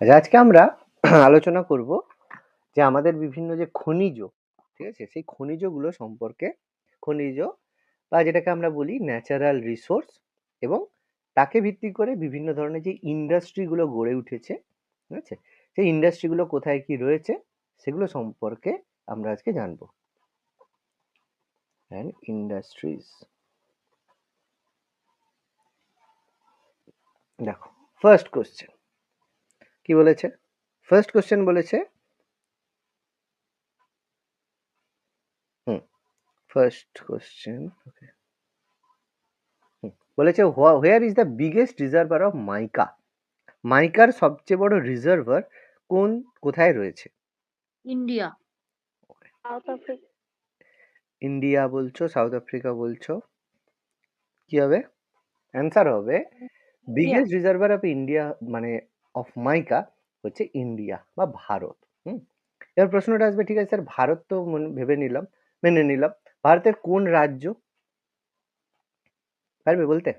আচ্ছা, আজকে আমরা আলোচনা করব যে আমাদের বিভিন্ন যে খনিজ, ঠিক আছে, সেই খনিজগুলো সম্পর্কে। খনিজ বা যেটাকে আমরা বলি ন্যাচারাল রিসোর্স, এবং তাকে ভিত্তি করে বিভিন্ন ধরনের যে ইন্ডাস্ট্রিগুলো গড়ে উঠেছে, ঠিক আছে, সেই ইন্ডাস্ট্রিগুলো কোথায় কি রয়েছে সেগুলো সম্পর্কে আমরা আজকে জানবো। অ্যান্ড ইন্ডাস্ট্রিজ, দেখো ফার্স্ট কোশ্চেন কি বলেছে। ফার্স্ট কোশ্চেন বলেছে, ফার্স্ট কোশ্চেন বলেছে where is the biggest reservoir of mica. মাইকার সবচেয়ে বড় রিজার্ভার কোথায় রয়েছে? ইন্ডিয়া। South Africa. ইন্ডিয়া বলছো, সাউথ আফ্রিকা বলছো, কি হবে? অ্যান্সার হবে বিগেস্ট রিজার্ভার অফ ইন্ডিয়া, মানে অফ মাইকা হচ্ছে ইন্ডিয়া বা ভারত। এবার প্রশ্নটা আসবে, ঠিক আছে স্যার, ভারত তো ভেবে নিলাম, মেনে নিলাম, ভারতের কোন রাজ্য? পারবে বলতে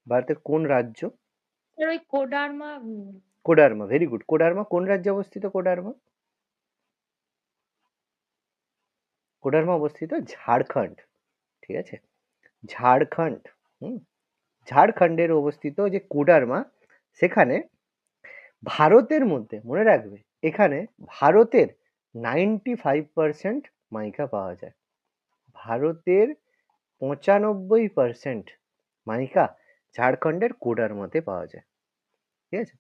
ভারতের কোন রাজ্য? ওই কোডারমা। Koderma, very good. কোডারমা কোন রাজ্যে অবস্থিত? কোডারমা কোডারমা অবস্থিত ঝাড়খণ্ড, ঠিক আছে, ঝাড়খণ্ড। ঝাড়খণ্ডের অবস্থিত যে কোডারমা, সেখানে ভারতের মধ্যে, মনে রাখবে, এখানে ভারতের 95% মাইকা পাওয়া যায়। ভারতের 95% মাইকা ঝাড়খণ্ডের কোডারমাতে পাওয়া যায়, ঠিক আছে,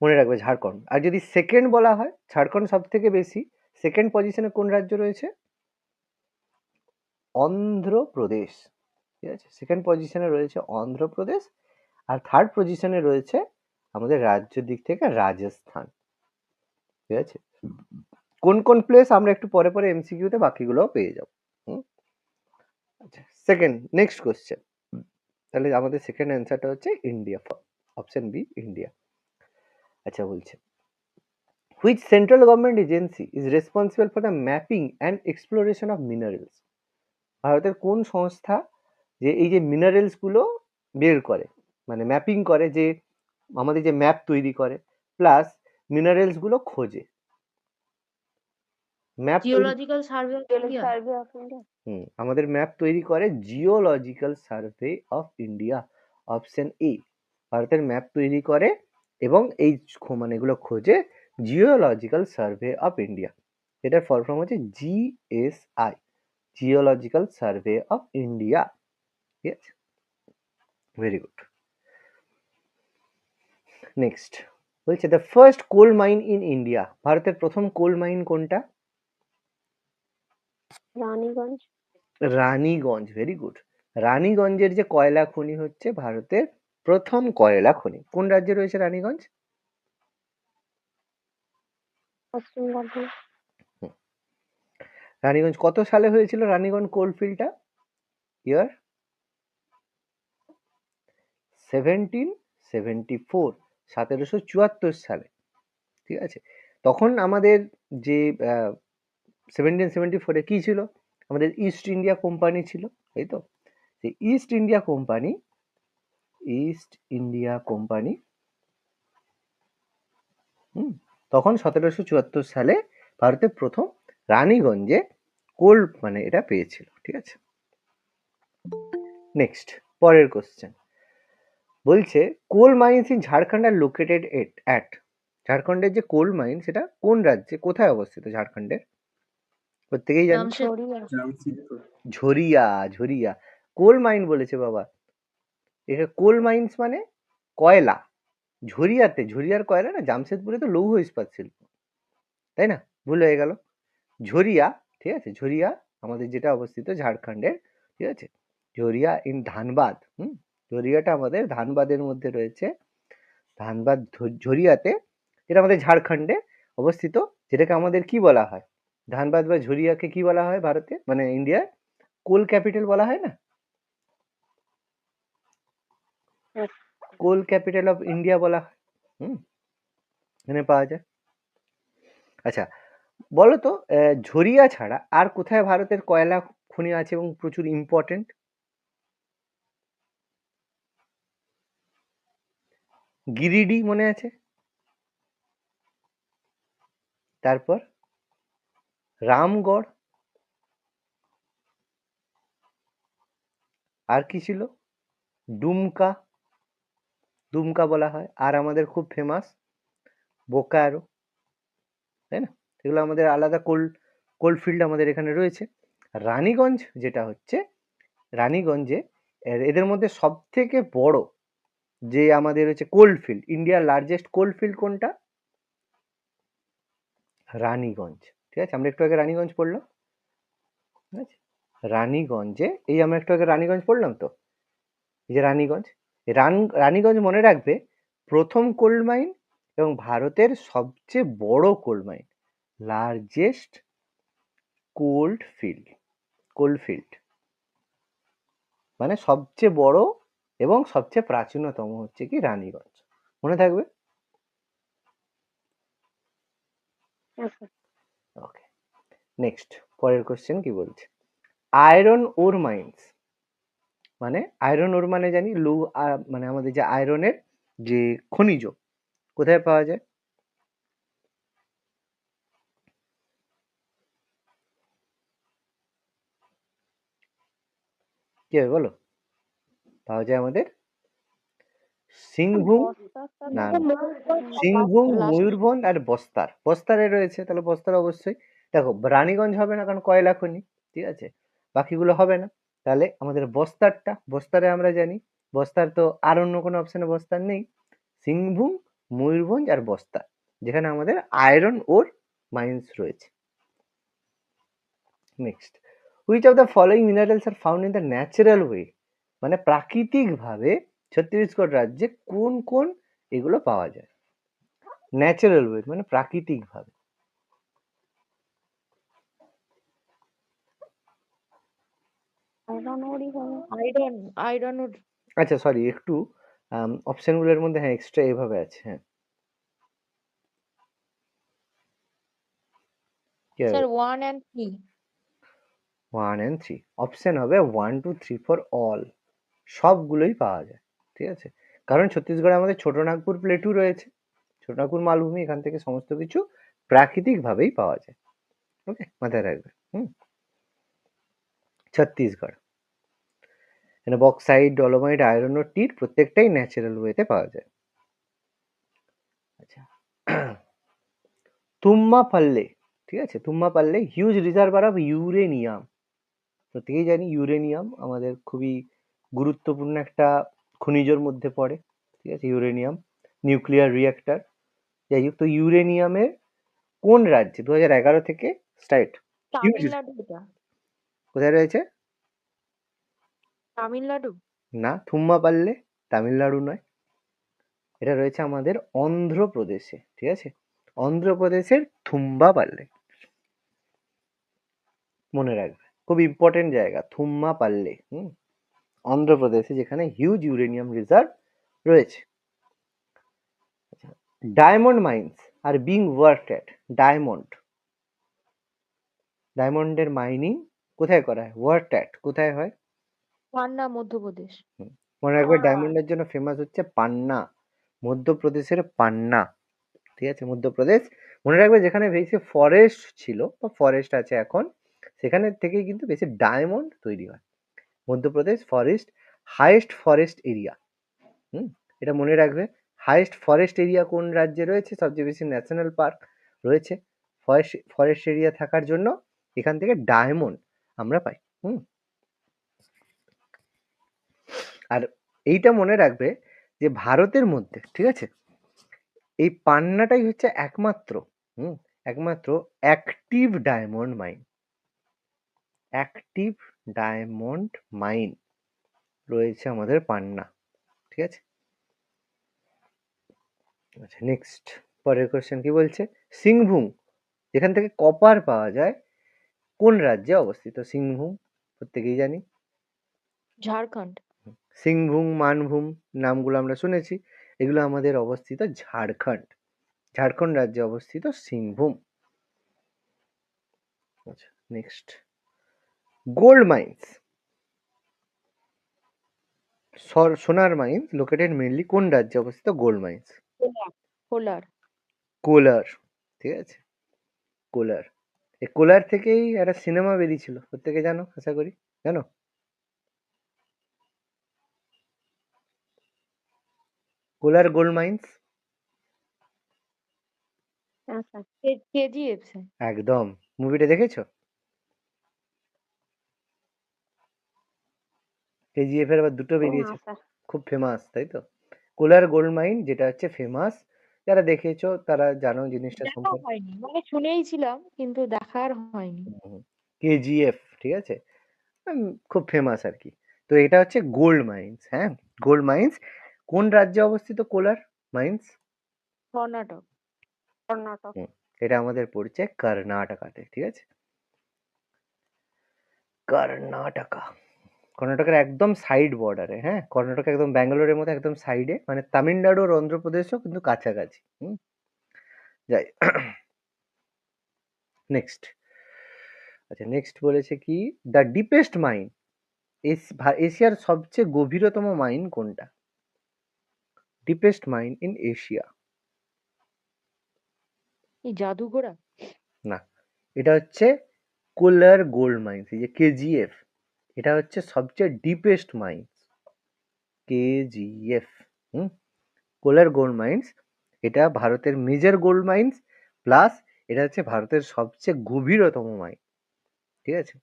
মনে রাখবে ঝাড়খণ্ড। আর যদি সেকেন্ড বলা হয়, ঝাড়খণ্ড সব থেকে বেশি, সেকেন্ড পজিশনে কোন রাজ্য রয়েছে? অন্ধ্রপ্রদেশ, ঠিক আছে, সেকেন্ড পজিশনে রয়েছে অন্ধ্রপ্রদেশ। আর থার্ড পজিশনে রয়েছে আমাদের রাজ্যের দিক থেকে রাজস্থান, ঠিক আছে। কোন কোন প্লেস আমরা একটু পরে পরে এমসিকিউতে বাকিগুলোও পেয়ে যাব। আচ্ছা, সেকেন্ড, নেক্সট কোশ্চেন। তাহলে আমাদের সেকেন্ড অ্যান্সারটা হচ্ছে ইন্ডিয়া, অপশন বি, ইন্ডিয়া। আচ্ছা, বলছে which central government agency is responsible for the mapping and exploration of minerals. ভারতের কোন সংস্থা যে এই যে মিনারেলসগুলো বের করে, মানে ম্যাপিং করে, যে আমাদের যে ম্যাপ তৈরি করে, প্লাস মিনারেলসগুলো খোঁজে। Map geological survey of India. Survey of India. আমাদের ম্যাপ তৈরি করে geological survey of India, option A. ভারতের ম্যাপ তৈরি করে এবং এই মানে এগুলো খোঁজে জিওলজিক্যাল সার্ভে অফ ইন্ডিয়া। এটার ফল ফর্ম হচ্ছে GSI, geological survey of India, ঠিক আছে, ভেরি গুড। নেক্সট বলছে the first coal mine in India. ভারতের প্রথম কোল মাইন কোনটা? রানীগঞ্জ। Raniganj, very good. রানীগঞ্জের যে কয়লা খনি হচ্ছে ভারতের প্রথম কয়লা খনি। কোন রাজ্যে রয়েছে রানীগঞ্জ? পশ্চিম বর্ধমান। রানীগঞ্জ কত সালে হয়েছিল রানীগঞ্জ কোলফিল্ডটা? ইয়ার 1774, 1774 সালে, ঠিক আছে। তখন আমাদের যে 1774-এ কি ছিল? আমাদের ইস্ট ইন্ডিয়া কোম্পানি ছিল, তাই তো। ইস্ট ইন্ডিয়া কোম্পানি তখন 1774 সালে ভারতের প্রথম রানীগঞ্জে কোল মানে এটা পেয়েছিল, ঠিক আছে। নেক্সট, পরের কোশ্চেন বলছে coal mines in Jharkhand are located at. ঝাড়খণ্ডের যে কোল মাইন সেটা কোন রাজ্যে, কোথায় অবস্থিত ঝাড়খণ্ডের? প্রত্যেকেই জানি, ঝরিয়া। ঝরিয়া কোল মাইন বলেছে বাবা, এটা কোল মাইন্স মানে কয়লা। ঝরিয়াতে, ঝরিয়ার কয়লা না, জামশেদপুরে তো লৌহ ইস্পাত শিল্প, তাই না? ভুল হয়ে গেল। ঝরিয়া, ঠিক আছে, ঝরিয়া আমাদের যেটা অবস্থিত ঝাড়খণ্ডের, ঠিক আছে, ঝরিয়া ইন ধানবাদ। ঝরিয়াটা আমাদের ধানবাদের মধ্যে রয়েছে। ধানবাদ ঝরিয়াতে, যেটা আমাদের ঝাড়খণ্ডে অবস্থিত, যেটাকে আমাদের কি বলা হয়, ধানবাদ বা ঝরিয়াকে কি বলা হয় ভারতে, মানে ইন্ডিয়ার কোল ক্যাপিটাল বলা হয় না? কোল ক্যাপিটাল অফ ইন্ডিয়া বলা হয়। এখানে পাওয়া যায়। আচ্ছা, বলো তো ঝরিয়া ছাড়া আর কোথায় ভারতের কয়লা খনি আছে এবং প্রচুর ইম্পর্টেন্ট? গিরিডি মনে আছে? তারপর রামগড়, আর কি ছিল, ডুমকা, দুমকা বলা হয়, আর আমাদের খুব ফেমাস বোকারো, তাই না? এগুলো আমাদের আলাদা কোলফিল্ড আমাদের এখানে রয়েছে। রানীগঞ্জ যেটা হচ্ছে, রানীগঞ্জে এদের মধ্যে সব থেকে বড় যে আমাদের হচ্ছে কোলফিল্ড, ইন্ডিয়ার লার্জেস্ট কোলফিল্ড কোনটা? রানীগঞ্জ। ঠিক আছে, আমরা একটু আগে রানীগঞ্জ পড়লাম, ঠিক আছে? রানীগঞ্জে, এই আমরা একটু আগে রানীগঞ্জ পড়লাম তো, এই যে রানীগঞ্জ, রানীগঞ্জ মনে রাখবে প্রথম কোল মাইন এবং ভারতের সবচেয়ে বড় কোল মাইন, লার্জেস্ট কোলফিল্ড, মানে সবচেয়ে বড় এবং সবচেয়ে প্রাচীনতম হচ্ছে কি রানীগঞ্জ, মনে থাকবে। আচ্ছা ওকে, নেক্সট পরের কোশ্চেন কি বলছে, আয়রন ওর মাইন্স, মানে আয়রন ওর মানে জানি মানে আমাদের যে আয়রনের যে খনিজ কোথায় পাওয়া যায়? কি হবে বলো? পাওয়া যায় আমাদের সিংভূম, বস্তার না সাথে না, সিংভূম, Last. ময়ূরভঞ্জ আর বস্তারে রয়েছে, তাহলে বস্তার অবশ্যই, দেখো রানীগঞ্জ হবে না কারণ কয়লা খনি, ঠিক আছে, বাকিগুলো হবে না, তাহলে আমাদের বস্তারে আমরা জানি, বস্তার তো আর অন্য কোনো অপশনে বস্তার নেই, সিংভূম, ময়ূরভঞ্জ আর বস্তার, যেখানে আমাদের আয়রন ওর মাইন্স রয়েছে। Next, which of the following minerals are found in the natural way, মানে প্রাকৃতিকভাবে ছত্তিশগড় রাজ্যে কোন কোন এগুলো পাওয়া যায়? ন্যাচারাল ওয়ে মানে প্রাকৃতিকভাবে। আয়রন ওরই হবে। Iron wood. আচ্ছা সরি, একটু অপশনগুলোর মধ্যে হ্যাঁ এক্সট্রা এভাবে আছে, হ্যাঁ কি হবে? Sir, 1 and 3. 1 and 3, অপশন হবে 1 2 3 4 অল, সবগুলোই পাওয়া যায়, ঠিক আছে, কারণ ছত্তিশগড়ে আমাদের ছোট নাগপুর প্লেটু রয়েছে, ছোট নাগপুর মালভূমি, এখান থেকে সমস্ত কিছু প্রাকৃতিক ভাবেই পাওয়া যায়। ওকে, মাথায় রাখবে। ছত্তিশগড়, এখানে বক্সাইট, ডলোমাইট, আয়রন ও টিট প্রত্যেকটাই ন্যাচারাল ওয়েতে পাওয়া যায়। আচ্ছা, তুম্মাপাল্লে, ঠিক আছে, তুম্মাপাল্লে হিউজ রিজার্ভার অফ ইউরেনিয়াম, প্রত্যেকেই জানি ইউরেনিয়াম আমাদের খুবই গুরুত্বপূর্ণ একটা খনিজের মধ্যে পড়ে, ঠিক আছে, ইউরেনিয়াম, নিউক্লিয়ার রিঅ্যাক্টর, যাই হোক, তো ইউরেনিয়ামের কোন রাজ্যে 2011 থেকে স্টার্ট, হিউজ, তামিলনাড়ু এটা। কোথায় রয়েছে? তামিলনাড়ু। না, থুম্মাপাল্লে তামিলনাড়ু নয়, এটা রয়েছে আমাদের অন্ধ্রপ্রদেশে, ঠিক আছে, অন্ধ্রপ্রদেশের থুম্বাপাল্লে, মনে রাখবে খুব ইম্পর্টেন্ট জায়গা থুম্মাপাল্লে, অন্ধ্রপ্রদেশে, যেখানে হিউজ ইউরেনিয়াম রিজার্ভ রয়েছে। Diamond mines are being worked at, ডায়মন্ডের মাইনিং কোথায় করা হয়? ওয়ার্কড অ্যাট কোথায় হয়? পান্না, মধ্যপ্রদেশ। মনে রাখবে ডায়মন্ডের জন্য ফেমাস হচ্ছে পান্না, মধ্যপ্রদেশের পান্না, ঠিক আছে, মধ্যপ্রদেশ, মনে রাখবে যেখানে বেশি ফরেস্ট ছিল বা ফরেস্ট আছে এখন, সেখানে থেকেই কিন্তু বেশি ডায়মন্ড তৈরি হয়। মধ্যপ্রদেশ হাইয়েস্ট ফরেস্ট এরিয়া, এটা মনে রাখবে, হাইয়েস্ট ফরেস্ট এরিয়া কোন রাজ্যে রয়েছে? সবচেয়ে বেশি ন্যাশনাল পার্ক রয়েছে, ফরেস্ট এরিয়া থাকার জন্য এখান থেকে ডায়মন্ড আমরা পাই। আর এইটা মনে রাখবে যে ভারতের মধ্যে, ঠিক আছে, এই পান্নাটাই হচ্ছে একমাত্র অ্যাক্টিভ ডায়মন্ড মাইন রয়েছে আমাদের পান্না, ঠিক আছে। আচ্ছা, নেক্সট পরের কোশ্চেন কি বলছে, সিংভূম, যেখান থেকে কপার পাওয়া যায়, কোন রাজ্যে অবস্থিত? সিংভূম প্রত্যেকেই জানি, ঝাড়খণ্ড। সিংভূম, মানভূম নামগুলো আমরা শুনেছি, এগুলো আমাদের অবস্থিত ঝাড়খণ্ড রাজ্যে অবস্থিত সিংভূম। আচ্ছা, নেক্সট, গোল্ড মাইন্স, সোনার মাইন্স লোকেটেড মেনলি কোন রাজ্যে অবস্থিত? গোল্ড মাইন্স কোলার। কোলার, ঠিক আছে, কোলার। এই কোলার থেকেই একটা সিনেমা বেরিয়েছিল, প্রত্যেকে জানো আশা করি, জানো? কোলার গোল্ড মাইন্স। হ্যাঁ স্যার। কেজিএফ স্যার। একদম। মুভিটা দেখেছো? কেজিএফ এর আবার দুটো না বেরিয়েছে, স্যার। খুব ফেমাস, তাই তো? কোলার গোল্ড মাইন যেটা হচ্ছে ফেমাস, যারা দেখেছো তারা জানো জিনিসটা দেখা সম্পর্কে। হয়নি, মানে শুনেইছিলাম কিন্তু দেখার হয়নি। কেজিএফ, ঠিক আছে? খুব ফেমাস আর কি। তো এটা হচ্ছে গোল্ড মাইন্স, হ্যাঁ, গোল্ড মাইন্স। কোন রাজ্যে অবস্থিত কোলার মাইন্স? কর্ণাটক। কর্ণাটক। এটা আমাদের পড়ছে কর্ণাটকাতে, ঠিক আছে? কর্ণাটকা, কর্ণাটকের একদম সাইড বর্ডারে, হ্যাঁ, কর্ণাটক একদম ব্যাঙ্গালোরের মতো একদম সাইডে, মানে তামিলনাড়ু আর অন্ধ্রপ্রদেশও কিন্তু কাছাকাছি। যাই, নেক্সট। আচ্ছা, নেক্সট বলেছে কি, দ্য ডিপেস্ট মাইন, এশিয়ার সবচেয়ে গভীরতম মাইন কোনটা? Deepest mine in Asia. এই জাদুঘোড়া। না, এটা হচ্ছে কোলার গোল্ড মাইন্স, এই যে কেজিএফ, এটা হচ্ছে সবচেয়ে ডিপেস্ট মাইন্স, কেজিএফ। কোলার গোল্ড মাইন্স, এটা ভারতের মেজর গোল্ড মাইন্স, প্লাস এটা হচ্ছে ভারতের সবচেয়ে গভীরতম মাইন, ঠিক আছে?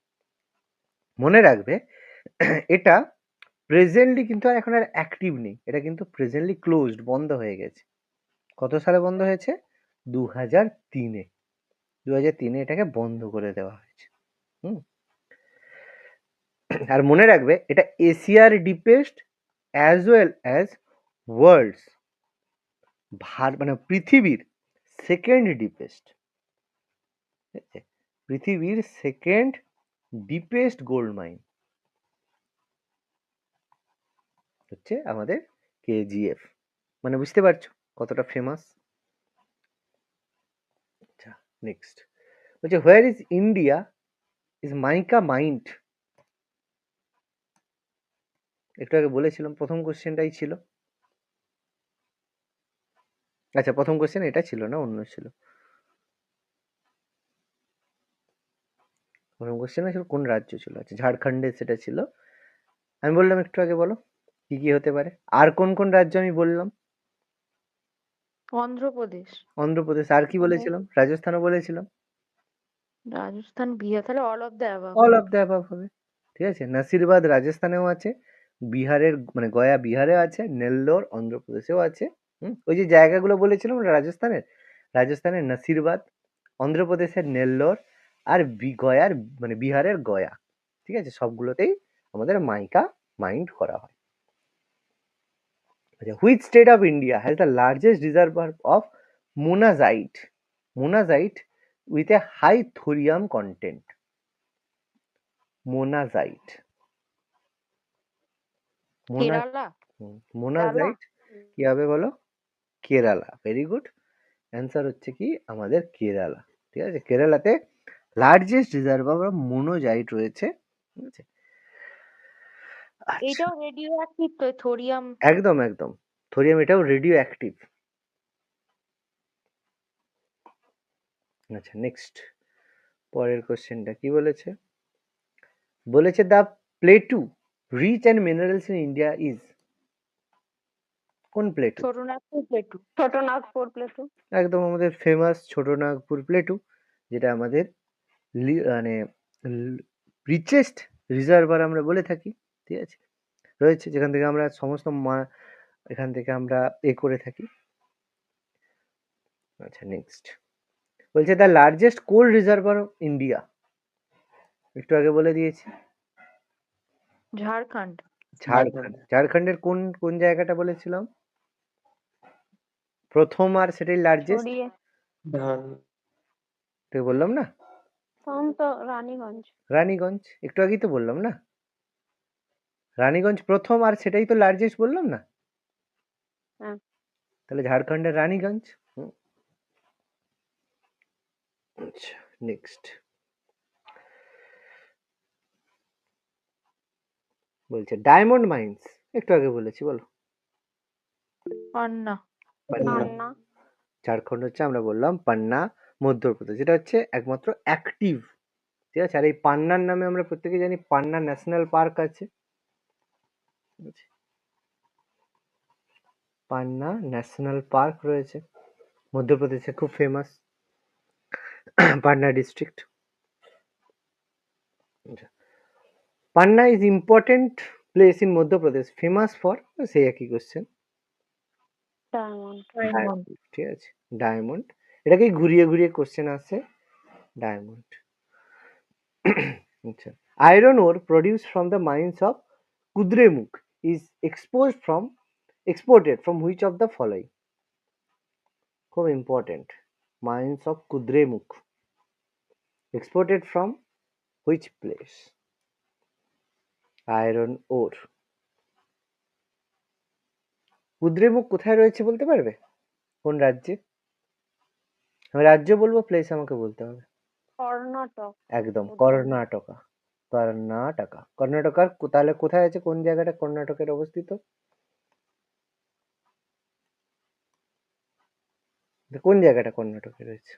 মনে রাখবে এটা প্রেজেন্টলি কিন্তু আর এখন আর অ্যাক্টিভ নেই, এটা কিন্তু প্রেজেন্টলি ক্লোজড, বন্ধ হয়ে গেছে। কত সালে বন্ধ হয়েছে? 2003-এ। 2003-এ এটাকে বন্ধ করে দেওয়া হয়েছে। হুম। আর মনে রাখবে এটা এশিয়ার deepest as well as world's, মানে পৃথিবীর সেকেন্ড ডিপেস্ট, পৃথিবীর সেকেন্ড ডিপেস্ট গোল্ড মাইন হচ্ছে আমাদের কেজিএফ। মানে বুঝতে পারছো কতটা ফেমাস? আচ্ছা, নেক্সট বলছে where is India is mica mind. একটু আগে বলেছিলাম, প্রথম কোশ্চেনটাই ছিল। আচ্ছা, প্রথম কোশ্চেন এটা ছিল না, অন্য ছিল। প্রথম কোশ্চেন ছিল কোন রাজ্য ছিল, আচ্ছা ঝাড়খণ্ডে সেটা ছিল। আমি বললাম একটু আগে, বলো কি কি হতে পারে। আর কোন কোন রাজ্য আমি বললাম? অন্ধ্রপ্রদেশ। অন্ধ্রপ্রদেশ, আর কি বলেছিলাম? রাজস্থানও বলেছিলাম। রাজস্থান, বিহার, তাহলে all of the above. All of the above হবে, ঠিক আছে? নাসিরবাদ রাজস্থানেও আছে, বিহারের মানে গয়া বিহারে আছে, নেল্লোর অন্ধ্রপ্রদেশেও আছে। ওই যে জায়গাগুলো বলেছিলাম রাজস্থানের, রাজস্থানের নাসিরবাদ, অন্ধ্রপ্রদেশের নেল্লোর, আর গয়ার মানে বিহারের গয়া, ঠিক আছে? সবগুলোতেই আমাদের মাইকা মাইন্ড করা হয়। আচ্ছা, which state of India has the largest reservoir of monazite, monazite with a high thorium content? Monazite, Kerala. Monazite কি হবে বলো? Kerala, very good. অ্যান্সার হচ্ছে কি আমাদের কেরালা, ঠিক আছে? কেরালাতে লার্জেস্ট রিজার্ভার অফ মোনোজাইট রয়েছে, ঠিক আছে? আচ্ছা, এটাও রেডিও অ্যাক্টিভ তো, থোরিয়াম। একদম একদম, থোরিয়াম এটাও রেডিও অ্যাক্টিভ। আচ্ছা, নেক্সট পরের কোশ্চেনটা কি বলেছে? বলেছে the plateau rich and minerals in India is. কোন plateau? Chotanagpur plateau. Chotanagpur plateau. একদম আমাদের ফেমাস ছোটনাগপুর প্লেটু, যেটা আমাদের মানে রিচেস্ট রিজার্ভার আমরা বলে থাকি, ঠিক আছে? রয়েছে, যেখান থেকে আমরা সমস্ত এখান থেকে আমরা করে থাকি। আচ্ছা, নেক্সট বলছে the largest coal reservoir of India, একটু আগে বলে দিয়েছি। ঝাড়খণ্ড। ঝাড়খণ্ড। ঝাড়খণ্ডের কোন কোন জায়গাটা বলেছিলাম প্রথম, আর সেটাই লার্জেস্ট? ছড়িয়ে। তো বললাম না, তখন তো রানীগঞ্জ। রানীগঞ্জ, একটু আগেই তো বললাম না, রানীগঞ্জ প্রথম, আর সেটাই তো লার্জেস্ট বললাম না? হ্যাঁ। তাহলে ঝাড়খণ্ডের রানীগঞ্জ। আচ্ছা, নেক্সট বলছে ডায়মন্ড মাইন্স, একটু আগে বলেছি, বলো। পান্না। পান্না। ঝাড়খণ্ড হচ্ছে আমরা বললাম পান্না, মধ্যপ্রদেশ, যেটা হচ্ছে একমাত্র অ্যাক্টিভ, ঠিক আছে। আর এই পান্নার নামে আমরা প্রত্যেকে জানি পান্না ন্যাশনাল পার্ক আছে, ঠিক আছে? পান্না ন্যাশনাল পার্ক রয়েছে মধ্যপ্রদেশে, খুব famous Panna district. Panna is important place in Madhya Pradesh, famous for, সেই একই কোশ্চেন, ডায়মন্ড। ডায়মন্ড। ঠিক আছে, ডায়মন্ড। এটাকেই ঘুরিয়ে ঘুরিয়ে কোশ্চেন আসে, ডায়মন্ড। আচ্ছা, iron ore produced from the mines of Kudremukh is exported from which of the following? খুব important, mines of Kudremukh exported from which place? iron ore. Kudremukh কোথায় রয়েছে বলতে পারবে? কোন রাজ্যে? আমি রাজ্য বলবো, প্লেস আমাকে বলতে হবে। কর্ণাটক। একদম, কুদ্রেমুখ। কর্ণাটকা। কর্ণাটকা, কর্ণাটকার তাহলে কোথায় আছে, কোন জায়গাটা কর্ণাটকের অবস্থিত? কোন জায়গাটা কর্ণাটকে রয়েছে?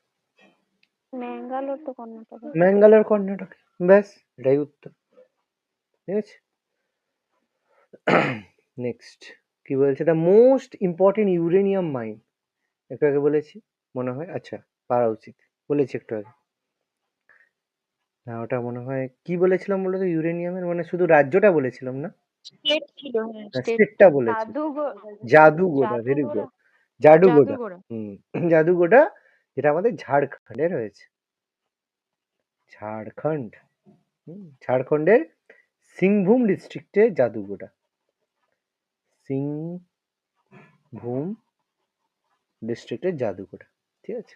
ম্যাঙ্গালোর তো কর্ণাটকে। ম্যাঙ্গালোর কর্ণাটকে, ব্যাস এটাই উত্তর, ঠিক আছে। নেক্সট কি বলছে, the most important uranium mine, একটু আগে বলেছি মনে হয়, আচ্ছা পারা উচিত, বলেছি একটু আগে না, ওটা মনে হয় কি বলেছিলাম বলতো, ইউরেনিয়ামের মানে শুধু রাজ্যটা বলেছিলাম না, স্টেট ছিল, হ্যাঁ স্টেট স্টেটটা বলেছি, জাদুগোড়া, ভেরি গুড, জাদুগোড়া, জাদুঘোড়া। জাদুগোড়া, যেটা আমাদের ঝাড়খণ্ডে রয়েছে, ঝাড়খণ্ড, ঝাড়খণ্ডের সিংভূম ডিস্ট্রিক্টে জাদুগোড়া, সিংভূম ডিস্ট্রিক্টের জাদুগোড়া, ঠিক আছে।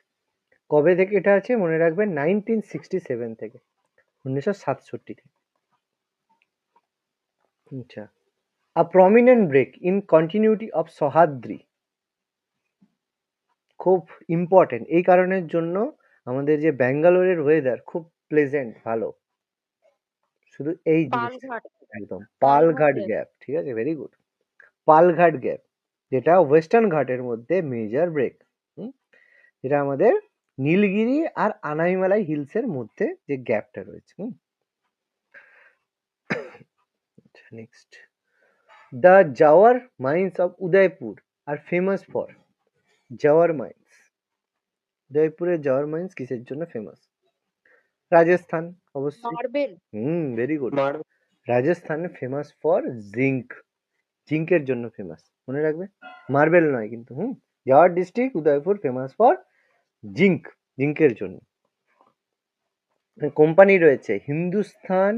কবে থেকে এটা আছে মনে রাখবেন, 1967 থেকে, 1967 থেকে। আচ্ছা, a prominent break in continuity of Sahyadri, খুব ইম্পর্টেন্ট এই কারণের জন্য, আমাদের যে ব্যাঙ্গালোরের ওয়েদার খুব প্লেজেন্ট, ভালো, শুধু এই জিনিস, পালঘাট। একদম পালঘাট পালঘাট gap। গ্যাপ, ঠিক আছে, ভেরি গুড। পালঘাট গ্যাপ, যেটা ওয়েস্টার্ন ঘাটের মধ্যে মেজর ব্রেক, যেটা আমাদের নীলগিরি আর আনাইমালাই হিলসের মধ্যে যে গ্যাপটা রয়েছে। Next, the Zawar mines of Udaipur are famous for, Zawar mines, উদয়পুরের জাওয়ার মাইন্স কিসের জন্য ফেমাস? রাজস্থান, অবশ্যই। Marble. Very good. Rajasthan famous for zinc, জিঙ্কের জন্য ফেমাস, মনে রাখবে, মার্বেল নয় কিন্তু। Zawar district Udaipur famous for zinc, জিঙ্কের জন্য। কোম্পানি রয়েছে Hindustan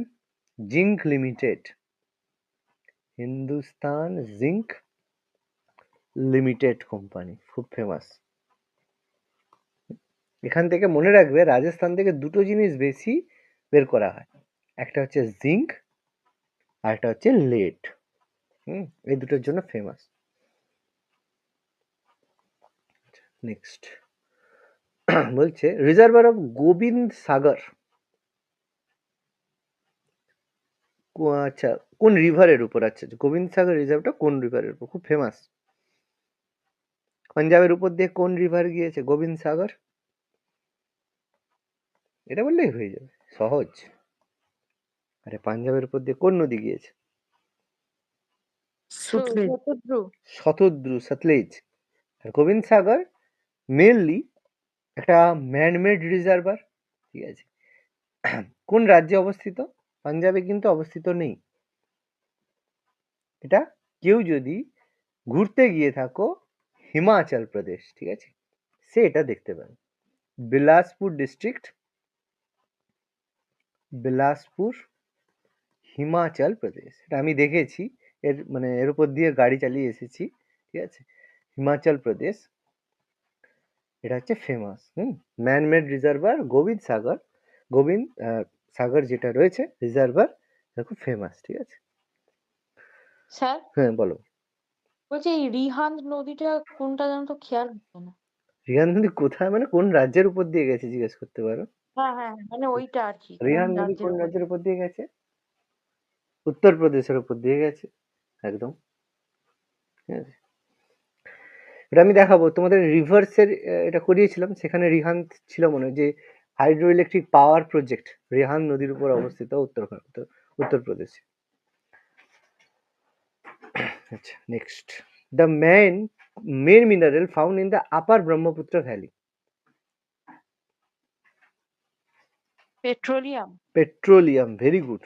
zinc limited, Hindustan zinc limited company, খুব ফেমাস। এখান থেকে মনে রাখবে, রাজস্থান থেকে দুটো জিনিস বেশি বের করা হয়, একটা হচ্ছে জিঙ্ক আর একটা হচ্ছে লেড, এই দুটোর জন্য ফেমাস। নেক্সট বলছে, রিজার্ভার অফ গোবিন্দ সাগর, আচ্ছা কোন রিভারের উপর? আচ্ছা, গোবিন্দ সাগর রিজার্ভটা কোন রিভারের উপর? খুব ফেমাস, পাঞ্জাবের উপর দিয়ে কোন রিভার গিয়েছে? গোবিন্দ সাগর, এটা বললেই হয়ে যাবে, সহজ। আরে পাঞ্জাবের উপর দিয়ে কোন নদী গিয়েছে? শতদ্রু। শতদ্রু, সতলেজ। আর গোবিন্দ সাগর মেনলি একটা ম্যানমেড রিজার্ভার, ঠিক আছে। কোন রাজ্যে অবস্থিত? পাঞ্জাবে কিন্তু অবস্থিত নেই। এটা কেউ যদি ঘুরতে গিয়ে থাকো হিমাচল প্রদেশ, ঠিক আছে, সে এটা দেখতে পাবে। বিলাসপুর ডিস্ট্রিক্ট, বিলাসপুর, হিমাচল প্রদেশ, এটা আমি দেখেছি, এর উপর দিয়ে গাড়ি চালিয়ে এসেছি, ঠিক আছে। হিমাচল প্রদেশ, এটা হচ্ছে ফেমাস, ম্যানমেড রিজার্ভার গোবিন্দ সাগর, গোবিন্দ সাগর যেটা রয়েছে রিজার্ভার, এটা খুব ফেমাস, ঠিক আছে। স্যার হ্যাঁ বলো। বলছি এই রিহান্দ নদীটা কোনটা জানো তো, খেয়াল হচ্ছে না। রিহান নদী কোথায় মানে কোন রাজ্যের উপর দিয়ে গেছে জিজ্ঞেস করতে পারো। হ্যাঁ হ্যাঁ, মানে ওইটা আর কি, কোন রিহান নদী রাজ্যের কোন উপর? রাজ্যের উপর দিয়ে গেছে? উত্তরপ্রদেশের উপর দিয়ে গেছে, একদম, ঠিক আছে। ওটা আমি দেখাবো তোমাদের রিভার্সের এটা করিয়েছিলাম, সেখানে রিহান্দ ছিল মনে হয়, যে hydro electric power project Rihand নদীর উপর অবস্থিত উত্তরপ্রদেশে। আচ্ছা, next, the main mineral found in the upper Brahmaputra valley. Petroleum. Petroleum, very good.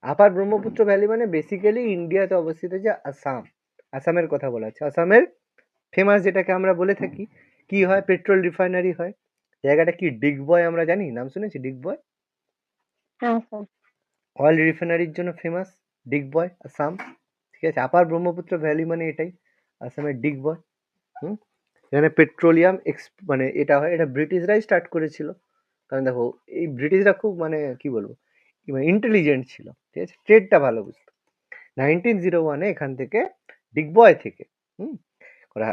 Upper Brahmaputra valley মানে বেসিক্যালি ইন্ডিয়াতে অবস্থিত যে আসাম, আসামের কথা বলা আছে। আসামের ফেমাস যেটাকে আমরা বলে থাকি কি হয়, পেট্রোল রিফাইনারি হয়। জায়গাটা কি, ডিগবয়, আমরা জানি, নাম শুনেছি ডিগবয়। হ্যাঁ স্যার। অয়েল রিফাইনারির জন্য ফেমাস ডিগবয়, আসাম। ঠিক আছে, আপার ব্রহ্মপুত্র ভ্যালি মানে এটাই, আসামের ডিগবয়। এখানে পেট্রোলিয়াম মানে এটা হয়, এটা ব্রিটিশরাই স্টার্ট করেছিল। কারণ দেখো এই ব্রিটিশরা খুব মানে কি বলবো, মানে ইন্টেলিজেন্ট ছিল, ঠিক আছে, ট্রেডটা ভালো বুঝতো। 1901-এ এখান থেকে ডিগবয় থেকে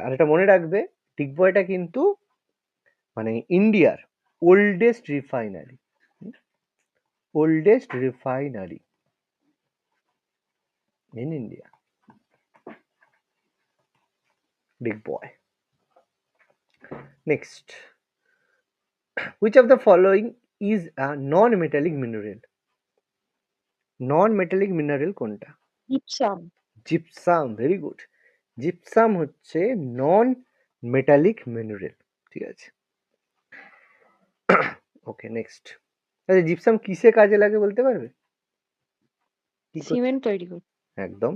আর এটা মনে রাখবে, ডিগবয়টা কিন্তু মানে ইন্ডিয়ার oldest refinery, in India. Digboy. Next, which of the following is a non-metallic mineral? Non-metallic mineral কোনটা? Gypsum. Gypsum, very good. Gypsum হচ্ছে নন মেটালিক মিনারেল, ঠিক আছে। ওকে, নেক্সট, আচ্ছা জিপসাম কিসে কাজে লাগে বলতে পারবে? সিমেন্ট তৈরি করতে। একদম,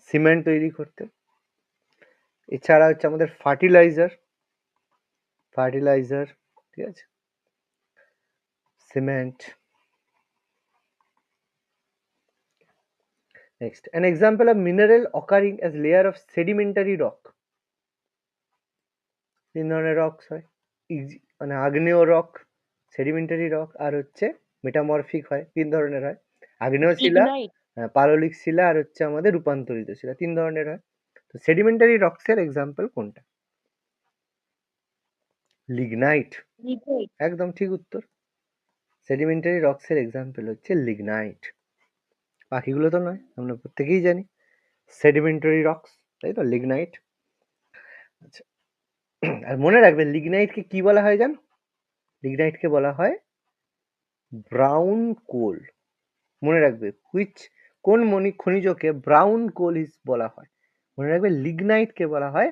সিমেন্ট তৈরি করতে। এছাড়া হচ্ছে আমাদের ফার্টিলাইজার, ঠিক আছে, cement. Next, an example of mineral occurring as layer of sedimentary rock. তিন ধরনের রক্স হয়, মানে আগ্নেয় রক, সেডিমেন্টারি রক, আর হচ্ছে মেটামরফিক হয়। তিন ধরনের হয়, আগ্নেয় শিলা, পাললিক শিলা, আর হচ্ছে আমাদের রূপান্তরিত শিলা। তিন ধরনের হয়। তো সেডিমেন্টারি রক্সের এক্সাম্পল কোনটা? লিগনাইট, একদম ঠিক উত্তর। সেডিমেন্টারি রক্সের এক্সাম্পল হচ্ছে লিগনাইট। বাকিগুলো তো নয়, আমরা প্রত্যেকেই জানি সেডিমেন্টারি রক্স, তাই তো, লিগনাইট। আচ্ছা, আর মনে রাখবে লিগনাইটকে কি বলা হয় জানো? লিগনাইটকে বলা হয় ব্রাউন কোল। মনে রাখবে কোন খনিজকে ব্রাউন কোল বলা হয়? মনে রাখবে লিগনাইটকে বলা হয়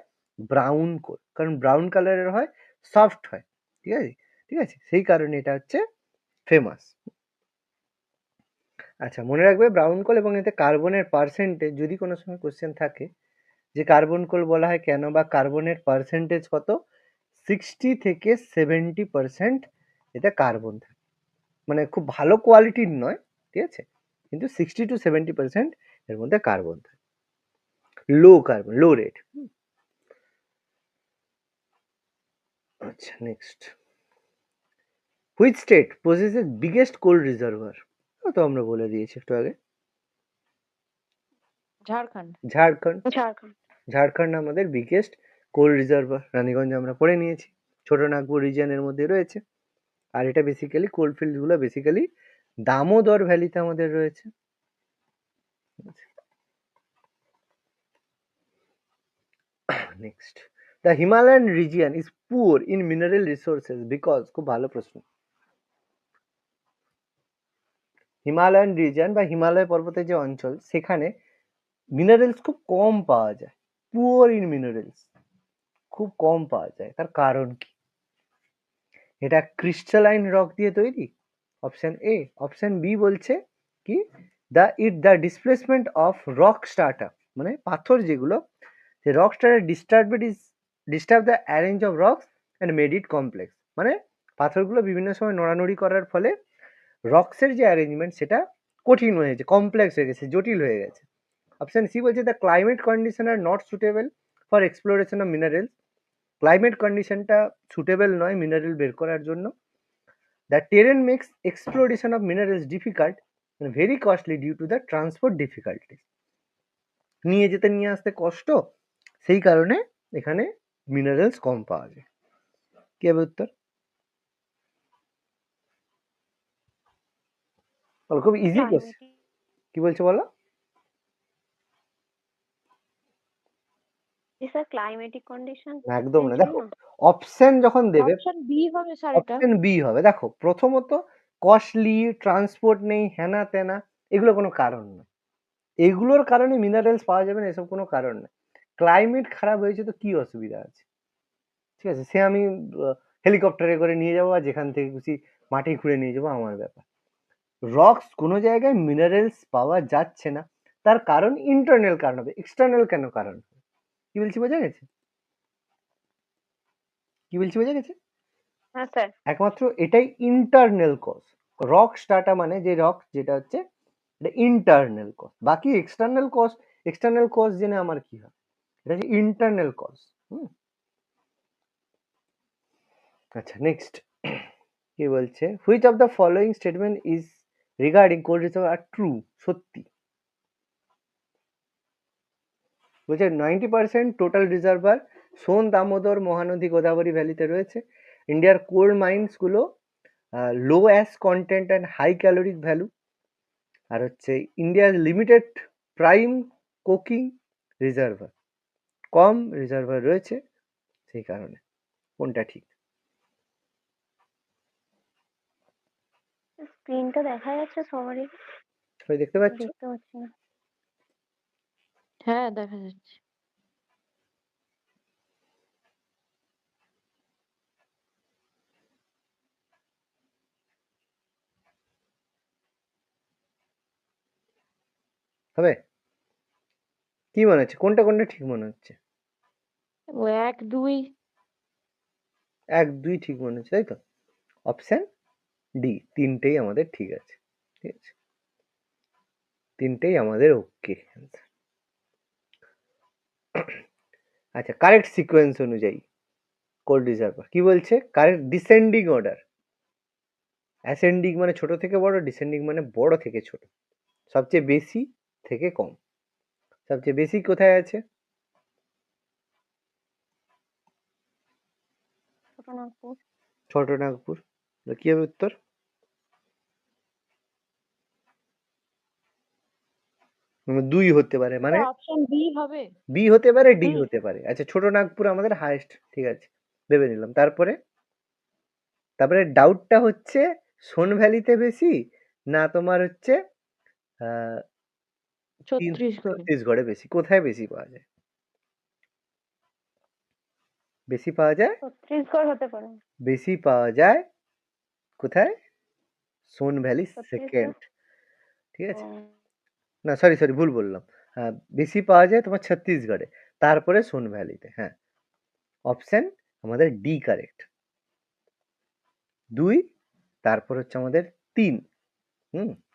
ব্রাউন কোল, কারণ ব্রাউন কালারের হয়, সফট হয়, ঠিক আছে, ঠিক আছে, সেই কারণে এটা হচ্ছে ফেমাস। আচ্ছা, মনে রাখবে ব্রাউন কোল এবং এতে কার্বনের পার্সেন্টেজ, যদি কোনো সময় কোশ্চেন থাকে যে কার্বন কোল বলা হয় কেন, বা কার্বনের পার্সেন্টেজ কত, 60 থেকে 70% এতে কার্বন থাকে। মানে খুব ভালো কোয়ালিটির নয়, ঠিক আছে, কিন্তু 60 to 70% এর মধ্যে কার্বন থাকে, লো কার্বন, লো রেট। আচ্ছা, next, which state possesses biggest coal reservoir? তো আমরা বলে দিয়েছি একটু আগে, ঝাড়খণ্ড আমাদের বিগেস্ট কোল রিজার্ভার। রানীগঞ্জ আমরা পড়ে নিয়েছি, ছোট নাগপুর রিজিয়নের মধ্যে রয়েছে। আর এটা বেসিক্যালি কোলফিল্ড গুলো বেসিক্যালি দামোদর ভ্যালিতে আমাদের রয়েছে। Next, the Himalayan region is poor in mineral resources because, খুব ভালো প্রশ্ন। হিমালয়ান রিজিয়ন বা হিমালয় পর্বতের যে অঞ্চল, সেখানে মিনারেলস খুব কম পাওয়া যায়, পুয়ার ইন মিনারেলস, খুব কম পাওয়া যায়। তার কারণ কি? এটা ক্রিস্টালাইন রক দিয়ে তৈরি, অপশন এ। অপশন বি বলছে কি, the displacement of rock strata, মানে পাথর যেগুলো, সেই rock strata disturb the arrange of rocks and made it complex, মানে পাথরগুলো বিভিন্ন সময় নড়ানড়ি করার ফলে রক্সের যে অ্যারেঞ্জমেন্ট সেটা কঠিন হয়েছে, কমপ্লেক্স হয়ে গেছে, জটিল হয়ে গেছে। অপশন সি বলছে the climate condition are not suitable for exploration of minerals, climate কন্ডিশনটা সুটেবল নয় মিনারেল বের করার জন্য। The terrain makes exploration of minerals difficult and very costly due to the transport difficulties, নিয়ে যেতে নিয়ে আসতে কষ্ট, সেই কারণে এখানে মিনারেলস কম পাওয়া যায়। কি হবে উত্তর? বলো, খুব ইজি কোশ্চেন। কি বলছো বলো? Is a climatic condition একদম এর না। দেখো জন্য? অপশন যখন দেবে অপশন বি হবে স্যার এটা। অপশন বি হবে। দেখো প্রথমত কস্টলি, ট্রান্সপোর্ট নেই, হেনা তেনা, এগুলো কোনো কারণ না। এগুলোর কারণে মিনারেলস পাওয়া যাবে না, এসব কোনো কারণ না। ক্লাইমেট খারাপ হয়েছে তো কি অসুবিধা আছে? ঠিক আছে, সে আমি হেলিকপ্টারে করে নিয়ে যাবো আর যেখান থেকে খুশি মাটি খুঁড়ে নিয়ে যাবো, আমার ব্যাপার। রক্স কোনো জায়গায় মিনারেলস পাওয়া যাচ্ছে না, তার কারণ ইন্টারনাল কারণ হবে, এক্সটার্নাল কেন কারণ হবে? কি বলছি বোঝা গেছে? কি বলছি বোঝা গেছে? হ্যাঁ স্যার। একমাত্র এটাই ইন্টারনাল কজ। রক স্টার্টা মানে যে রক যেটা হচ্ছে এটা ইন্টারনাল কজ। বাকি এক্সটার্নাল কজ জেনে আমার কি হয়? এটা হচ্ছে ইন্টারনাল কজ। আচ্ছা নেক্সট কি বলছে, which of the following statement is regarding coal reserve are true, সত্যি। বলছে 90% টোটাল রিজার্ভার সোন, দামোদর, মহানদী, গোদাবরী ভ্যালিতে রয়েছে। ইন্ডিয়ার কোল মাইন্স গুলো low ash content and high caloric value. আর হচ্ছে ইন্ডিয়ার লিমিটেড প্রাইম কোকিং রিজার্ভার, কম রিজার্ভার রয়েছে সেই কারণে। কোনটা ঠিক? স্ক্রিনটা দেখা যাচ্ছে সবারই? সবাই দেখতে পাচ্ছ? দেখতে পাচ্ছি না। হ্যাঁ দেখা যাচ্ছে। হবে? কি মনে হচ্ছে, কোনটা কোনটা ঠিক মনে হচ্ছে? ও 1 2 1 2 ঠিক মনে হচ্ছে, তাই তো? অপশন ডি, তিনটেই আমাদের ঠিক আছে। ঠিক আছে, তিনটেই আমাদের ওকে। আচ্ছা, কারেক্ট সিকোয়েন্স অনুযায়ী কোল্ড রিজার্ভার কি বলছে? Correct descending order. অ্যাসেন্ডিং মানে ছোট থেকে বড়, ডিসেন্ডিং মানে বড় থেকে ছোট, সবচেয়ে বেশি থেকে কম। সবচেয়ে বেশি কোথায় আছে? ছোটনাগপুর। ছোটনাগপুর। কি হবে উত্তর? দুই হতে পারে, মানে অপশন বি হবে। বি হতে পারে, ডি বি। হতে পারে। আচ্ছা, ছোটনাগপুর আমাদের হাইয়েস্ট, ঠিক আছে ভেবে নিলাম। তারপরে তারপরে ডাউটটা হচ্ছে সোন ভ্যালিতে বেশি না তোমার হচ্ছে ছত্তিশগড়ে। ছত্তিশগড়ে বেশি? কোথায় বেশি পাওয়া যায়? বেশি পাওয়া যায়, ছত্তিশগড় হতে পারে। বেশি পাওয়া যায় কোথায়? সোন ভ্যালি ছত্তিশগড়। সেকেন্ড, ঠিক আছে। ও, না সরি সরি, ভুল বললাম। বেশি পাওয়া যায় তোমার ছত্তিশগড়ে, তারপরে সোন ভ্যালিতে। হ্যাঁ, অপশন আমাদের ডি কারেক্ট। 2, তারপর হচ্ছে আমাদের 3,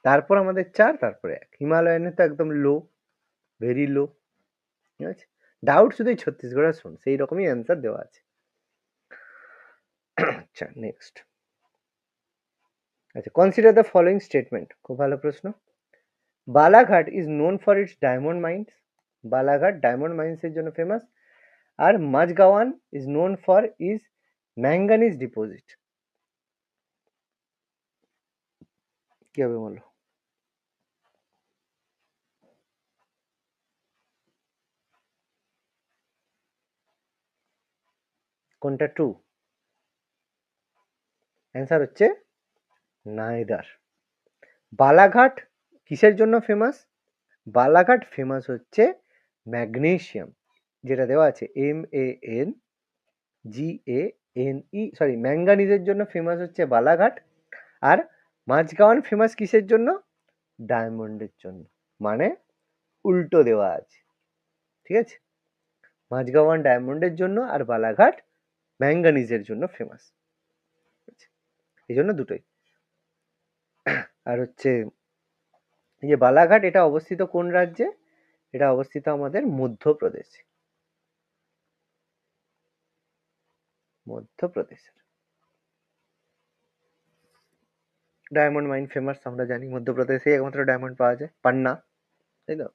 তারপর আমাদের 4, তারপরে 1। হিমালয়ানে তো একদম লো, ভেরি লো। ঠিক আছে, ডাউট শুধু এই ছত্তিশগড় আর সোন, সেই রকমই অ্যান্সার দেওয়া আছে। আচ্ছা নেক্সট। আচ্ছা, কনসিডার দ্য ফলোইং স্টেটমেন্ট। খুব ভালো প্রশ্ন। Balaghat is known for its diamond mines. Balaghat diamond মাইন্সের জন্য ফেমাস। আর Majhgawan is known for is manganese deposit. কি হবে বলো? কোনটা ট্রু? অ্যান্সার হচ্ছে নাইদার। বালাঘাট কিসের জন্য ফেমাস? বালাঘাট ফেমাস হচ্ছে ম্যাগনেসিয়াম, যেটা দেওয়া আছে MANGANE, সরি, ম্যাঙ্গানিজের জন্য ফেমাস হচ্ছে বালাঘাট। আর মাঝগাওয়ান ফেমাস কিসের জন্য? ডায়মন্ডের জন্য। মানে উল্টো দেওয়া আছে, ঠিক আছে। মাঝগাওয়ান ডায়মন্ডের জন্য আর বালাঘাট ম্যাঙ্গানিজের জন্য ফেমাস, এই জন্য দুটোই। আর হচ্ছে এই যে বালাঘাট, এটা অবস্থিত কোন রাজ্যে? এটা অবস্থিত আমাদের মধ্যপ্রদেশে। মধ্যপ্রদেশের ডায়মন্ড মাইন ফেমাস, আমরা জানি মধ্যপ্রদেশে একমাত্র ডায়মন্ড পাওয়া যায়, পান্না, তাই তো।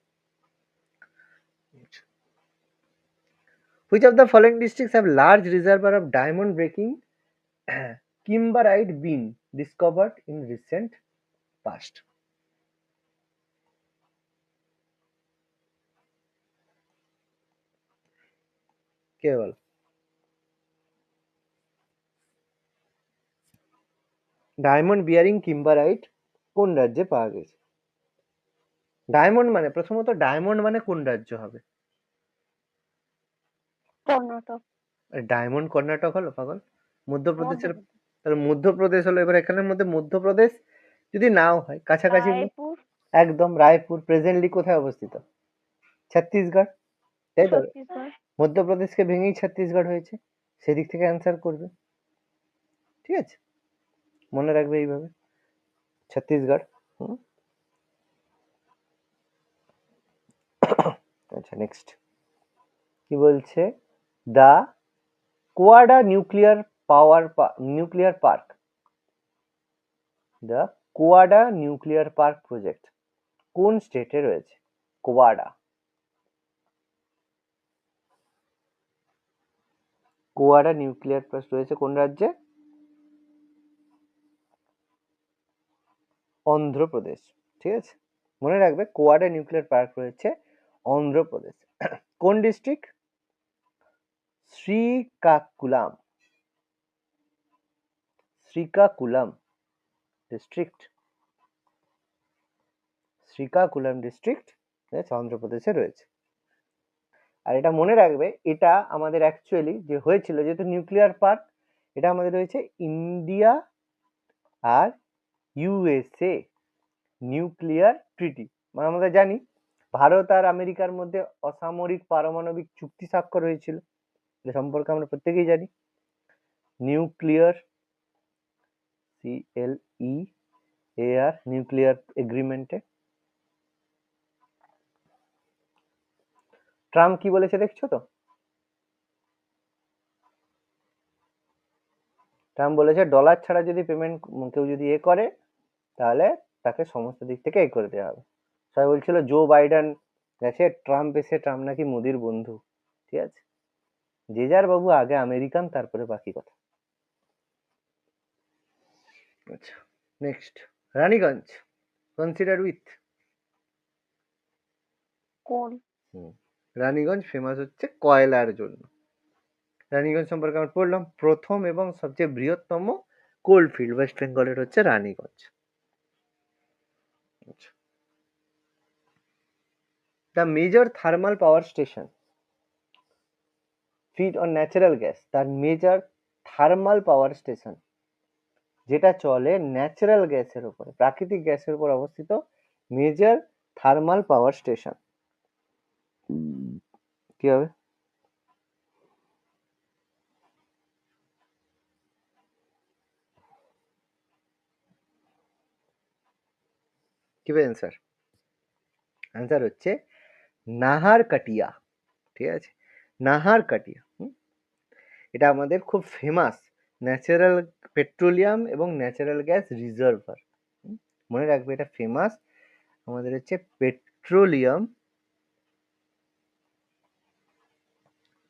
Which of the following districts have large reservoir of diamond breaking kimberlite been discovered in recent past? কে বল? ডায়মন্ড বিয়ারিং কিম্বারাইট কোন রাজ্যে পাওয়া গেছে? ডায়মন্ড মানে প্রথমত ডায়মন্ড মানে কোন রাজ্য হবে? কর্ণাটক। ডায়মন্ড কর্ণাটক হলো পাগল? মধ্যপ্রদেশের? মধ্যপ্রদেশ। তাহলে মধ্যপ্রদেশ হলো। এবার এখানের মধ্যে মধ্যপ্রদেশ যদি নাও হয়, কাছাকাছি রায়পুর। একদম রায়পুর প্রেজেন্টলি কোথায় অবস্থিত? ছত্তিশগড়, তাই তো? ছত্তিশগড়। মধ্যপ্রদেশকে ভেঙেই ছত্তিশগড় হয়েছে, সেদিক থেকে অ্যান্সার করবে। ঠিক আছে, মনে রাখবে এইভাবে, ছত্তিশগড়। আচ্ছা, নেক্সট কি বলছে? The Kovvada nuclear park, the Kovvada nuclear park project কোন স্টেটে রয়েছে? কোয়াডা নিউক্লিয়ার পার্ক রয়েছে কোন রাজ্যে? অন্ধ্রপ্রদেশ। ঠিক আছে, মনে রাখবে কোয়াডা নিউক্লিয়ার পার্ক রয়েছে অন্ধ্রপ্রদেশ। কোন ডিস্ট্রিক্ট? শ্রীকাকুলাম ডিস্ট্রিক্ট, অন্ধ্রপ্রদেশে রয়েছে। আর এটা মনে রাখবে, এটা আমাদের অ্যাকচুয়ালি যে হয়েছিল, যেহেতু নিউক্লিয়ার পার্ক, এটা আমাদের রয়েছে ইন্ডিয়া আর ইউএসএ নিউক্লিয়ার ট্রিটি। মানে আমরা জানি ভারত আর আমেরিকার মধ্যে অসামরিক পারমাণবিক চুক্তি স্বাক্ষর হয়েছিল, এটা সম্পর্কে আমরা প্রত্যেকেই জানি। নিউক্লিয়ার CLEAR নিউক্লিয়ার এগ্রিমেন্টে ট্রাম্প কি বলেছে দেখছো তো? ট্রাম্প বলেছে ডলার ছাড়া যদি পেমেন্ট কেউ যদি করে, তাহলে তাকে সমস্ত দিক থেকে করে দেওয়া হবে। সবাই বলছিল জো বাইডেন গেছে, ট্রাম্প এসে, ট্রাম্প নাকি মোদির বন্ধু। ঠিক আছে, যে যার বাবু, আগে আমেরিকান তারপরে বাকি কথা। আচ্ছা, next Raniganj consider with coal. Raniganj famous হচ্ছে কয়লার জন্য। রানীগঞ্জ সম্পর্কে আমরা পড়লাম, প্রথম এবং সবচেয়ে বৃহত্তম কোল ফিল্ড ওয়েস্ট বেঙ্গলের হচ্ছে Raniganj. The major thermal power station feed on natural gas, তার মেজর থার্মাল পাওয়ার স্টেশন যেটা চলে ন্যাচারাল গ্যাসের উপর, প্রাকৃতিক গ্যাসের উপর অবস্থিত মেজর থার্মাল পাওয়ার স্টেশন কি হবে? কি হবে অ্যান্সার? অ্যান্সার হচ্ছে নাহারকাটিয়া। ঠিক আছে, নাহারকাটিয়া। এটা আমাদের খুব ফেমাস ন্যাচারাল পেট্রোলিয়াম এবং ন্যাচারাল গ্যাস রিজার্ভার। মনে রাখবে, এটা ফেমাস আমাদের হচ্ছে পেট্রোলিয়াম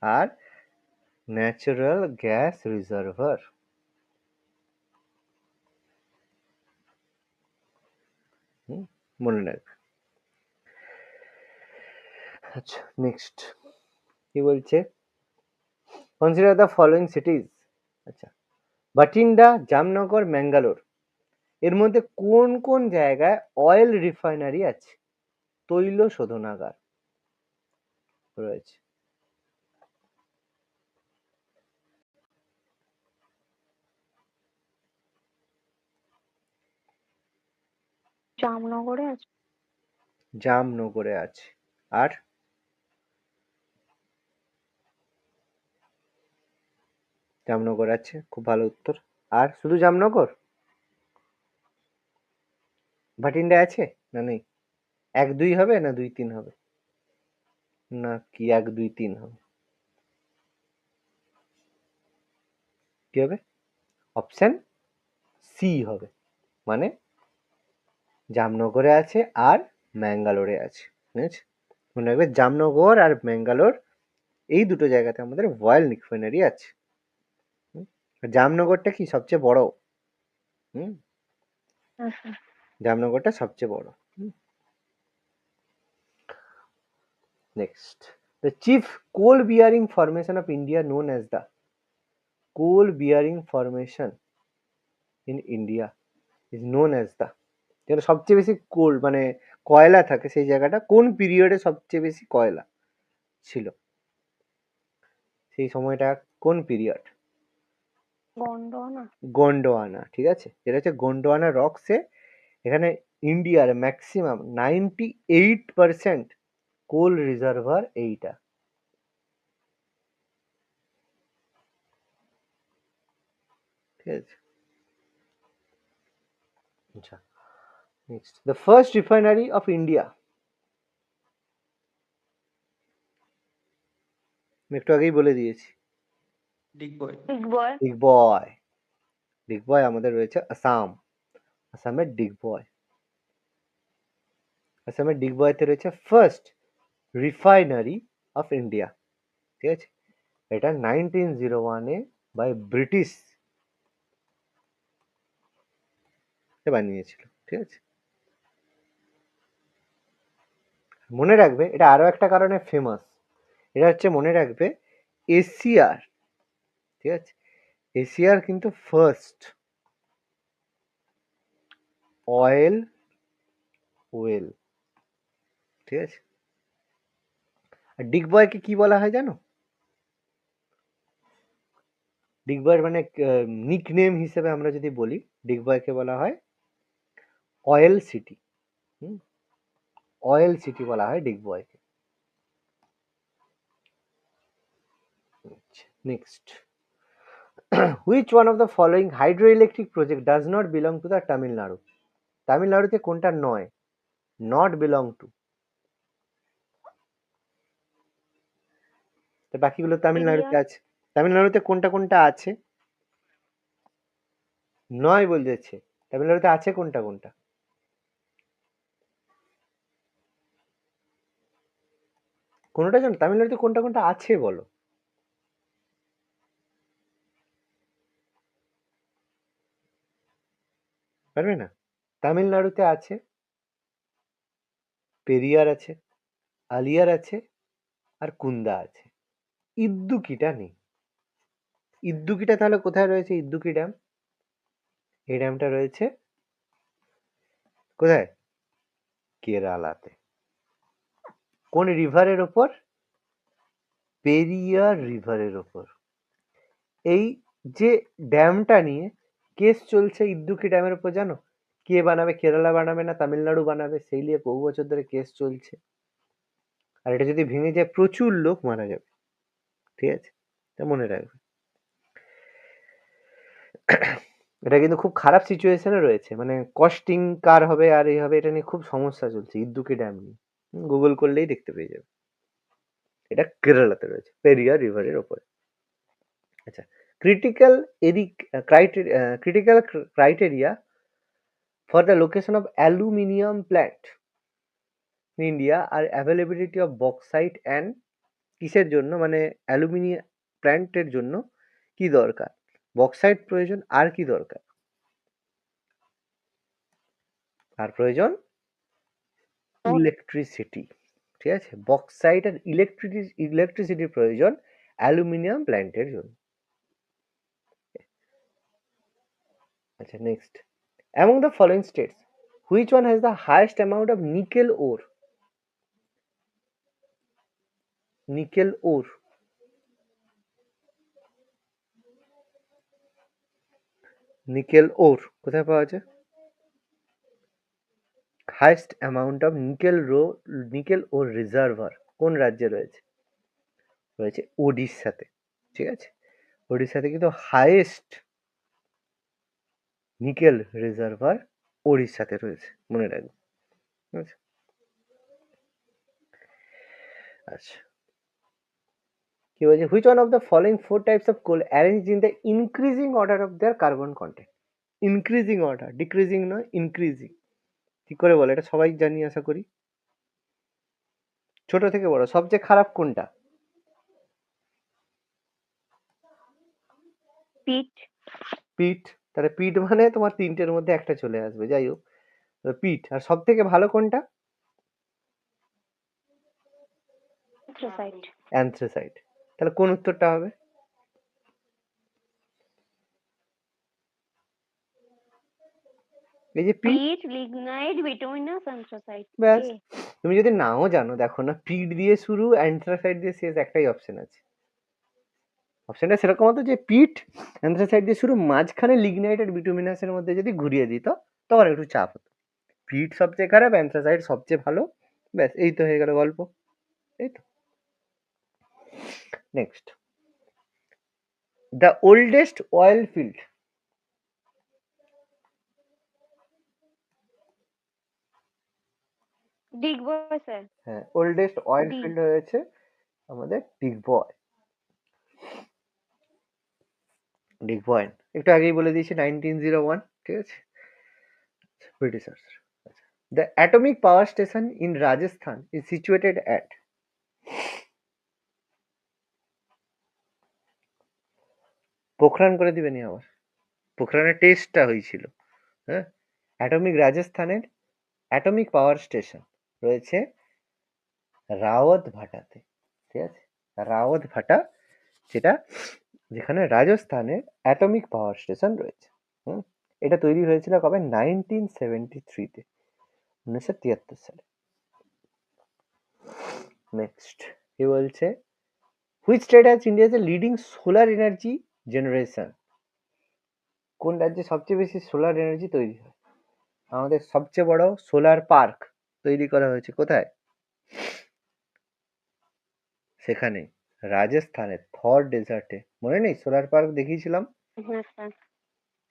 আর ন্যাচারাল গ্যাস রিজার্ভার। মনে রাখবে। আচ্ছা, নেক্সট কি বলছে? Consider the following সিটিজ। আচ্ছা, বাটিন্ডা, জামনগর, ম্যাঙ্গালোর, এর মধ্যে কোন কোন জায়গায় অয়েল রিফাইনারি আছে, তৈল শোধনাগার রয়েছে? জামনগরে আছে। জামনগরে আছে। আর জামনগর আছে, খুব ভালো উত্তর। আর শুধু জামনগর? ভাটিন্ডা আছে না নেই? 1-2 হবে না 2-3 হবে? না কি 1-2-3 হবে? কি হবে? অপশন সি হবে, মানে জামনগরে আছে আর ম্যাঙ্গালোরে আছে। বুঝেছ? মনে রাখবে, জামনগর আর ম্যাঙ্গালোর এই দুটো জায়গাতে আমাদের অয়েল রিফাইনারি আছে। জামনগরটা কি সবচেয়ে বড়? আচ্ছা। জামনগরটা সবচেয়ে বড়। Next The chief coal bearing formation of India known as the coal bearing formation in India is known as the যেখানে সবচেয়ে বেশি কোল মানে কয়লা থাকে সেই জায়গাটা কোন পিরিয়ডে সবচেয়ে বেশি কয়লা ছিল সেই সময়টা কোন পিরিয়ড গন্ডোয়ানা। গোন্ডোয়ানা ঠিক আছে যেটা হচ্ছে গোন্ডোয়ানা রক্সে এখানে ইন্ডিয়ার ম্যাক্সিমাম 98% কোল রিজার্ভার এইটা ঠিক আছে আচ্ছা next the first refinery of India আমি একটু আগেই বলে দিয়েছি ডিগবয় ডিগবয়। ডিগবয় আমাদের রয়েছে আসামের ডিগবয়তে রয়েছে ফার্স্ট রিফাইনারি অফ ইন্ডিয়া ঠিক আছে এটা 1901 বাই ব্রিটিশ বানিয়েছিল ঠিক আছে মনে রাখবে এটা আরো একটা কারণে ফেমাস এটা হচ্ছে মনে রাখবে এশিয়ার ঠিক আছে এশিয়ার কিন্তু ফার্স্ট অয়েল ওয়েল ঠিক আছে আর ডিগবয়কে কি বলা হয় জানো ডিগবয়ের মানে নিকনেম হিসেবে আমরা যদি বলি ডিগবয়কে বলা হয় অয়েল সিটি অয়েল সিটি বলা হয় ডিগবয়কে next which one of the following hydroelectric project does not belong to the Tamil Nadu তামিলনাড়ুতে কোনটা নয় not belong to তো বাকিগুলো তামিলনাড়ুতে আছে তামিলনাড়ুতে কোনটা কোনটা আছে নয় বলতেছে তামিলনাড়ুতে আছে কোনটা কোনটা কোনটা জানো তামিলনাড়ুতে কোনটা কোনটা আছে বলো পারবে না তামিলনাড়ুতে আছে পেরিয়ার আছে আলিয়ার আছে আর কুন্দা আছে ইদ্দুকিটা নেই ইদ্দুকিটা তাহলে কোথায় রয়েছে ইদ্দুকি ড্যাম এই ড্যামটা রয়েছে কোথায় কেরালাতে কোন রিভারের ওপর পেরিয়ার রিভারের ওপর এই যে ড্যামটা নিয়ে কেস চলছে ইদ্দুকি ড্যামের উপর জানো কে বানাবে কেরালা বানাবে না তামিলনাড়ু বানাবে সেই নিয়ে বহু বছর ধরে কেস চলছে আর এটা যদি ভেঙে যায় প্রচুর লোক মারা যাবে ঠিক আছে তা মনে রাখবে এটা কিন্তু খুব খারাপ সিচুয়েশনে রয়েছে মানে কস্টিং কার হবে আর এই হবে এটা নিয়ে খুব সমস্যা চলছে ইদ্দুকি ড্যাম নিয়ে গুগল করলেই দেখতে পেয়ে যাবে এটা কেরালাতে রয়েছে পেরিয়ার রিভারের ওপরে আচ্ছা critical criteria for the location of aluminium plant in India are availability of bauxite and কিসের জন্য মানে অ্যালুমিনিয়াম প্ল্যান্টের জন্য কি দরকার বক্সাইট প্রয়োজন আর কি দরকার আর প্রয়োজন ইলেকট্রিসিটি ঠিক আছে বক্সাইট আর ইলেকট্রিসিটির প্রয়োজন অ্যালুমিনিয়াম প্ল্যান্টের জন্য আচ্ছা next among the following states which one has the highest amount of nickel ore কোথায় পাওয়া যায় highest amount of nickel or reservoir কোন রাজ্যে রয়েছে ওডিশাতে ঠিক আছে ওডিশাতে কিন্তু হাইয়েস্ট নিকেল রিজার্ভার ওড়িশাতে রয়েছে মনে রাখবে আচ্ছা কি বলছে which one of the following four types of coal arranged in the increasing order of their carbon content increasing order decreasing নয় increasing কি করে বলে এটা সবাই জানি আশা করি ছোট থেকে বড় সবচেয়ে খারাপ কোনটা পিট তাহলে পিট মানে তোমার তিনটের মধ্যে একটা চলে আসবে যাই হোক পিট আর সব থেকে ভালো কোনটা অ্যান্থ্রাসাইট। অ্যান্থ্রাসাইট। তাহলে কোন উত্তরটা হবে? এই যে পিট, পিট, লিগনাইট, বিটুমিনাস, অ্যান্থ্রাসাইট। ব্যাস। এ তুমি যদি নাও জানো, দেখো না, পিট দিয়ে শুরু, অ্যান্থ্রাসাইট দিয়ে শেষ, একটাই অপশন আছে। অপশনটা সেরকম হতো যে পিট অ্যান্থ্রাসাইট দিয়ে শুরু, মাঝখানে লিগনাইট আর বিটুমিনাসের মধ্যে যদি ঘুরিয়ে দিত তখন একটু চাপ হতো। পিট সবচেয়ে খারাপ, অ্যান্থ্রাসাইট সবচেয়ে ভালো, ব্যাস এই তো হয়ে গেল গল্প। এই তো। Next, the oldest oil field. Digboi sir. হ্যাঁ, ওল্ডেস্ট অয়েল ডি। ফিল্ড হয়েছে আমাদের ডিগবয়। ডিগবয় একটু আগেই বলে দিয়েছি 1901, ঠিক আছে, ব্রিটিশার্স। The atomic power station in Rajasthan is situated at. Pokhran করে দিবেনি আবার, পোখরানের টেস্টটা হয়েছিল। হ্যাঁ, অ্যাটমিক রাজস্থানের অ্যাটমিক পাওয়ার স্টেশন রয়েছে রাওয়াত ভাটাতে, ঠিক আছে, রাওয়াত ভাটা, যেটা যেখানে রাজস্থানের অ্যাটমিক পাওয়ার স্টেশন রয়েছে। এটা তৈরি হয়েছিল কবে? 1973-তে, 1973 সালে। নেক্সট কি বলছে, which state has India's a leading solar energy generation? কোন রাজ্যে সবচেয়ে বেশি সোলার এনার্জি তৈরি হয়? আমাদের সবচেয়ে বড় সোলার পার্ক তৈরি করা হয়েছে কোথায়? সেখানে রাজস্থানের থর ডেজার্টে। মনে নেই সোলার পার্ক দেখিয়েছিলাম? হ্যাঁ স্যার।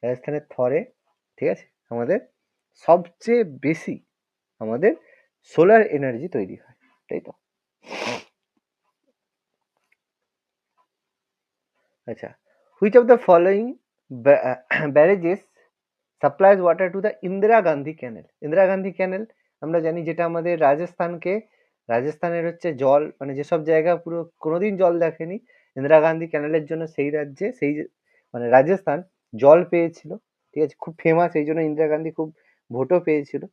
রাজস্থানের থরে, ঠিক আছে, আমাদের সবচেয়ে বেশি আমাদের সোলার এনার্জি তৈরি হয়, তাই তো? আচ্ছা, which of the following barrages supplies water to the Indira Gandhi canal? Indira Gandhi canal আমরা জানি, যেটা আমাদের রাজস্থানের হচ্ছে জল, মানে যেসব জায়গা পুরো কোনোদিন জল দেখেনি, ইন্দিরা গান্ধী ক্যানেলের জন্য সেই রাজ্যে, মানে রাজস্থান জল পেয়েছিল, ঠিক আছে, খুব ফেমাস, এই জন্য ইন্দিরা গান্ধী খুব ভোটও পেয়েছিল।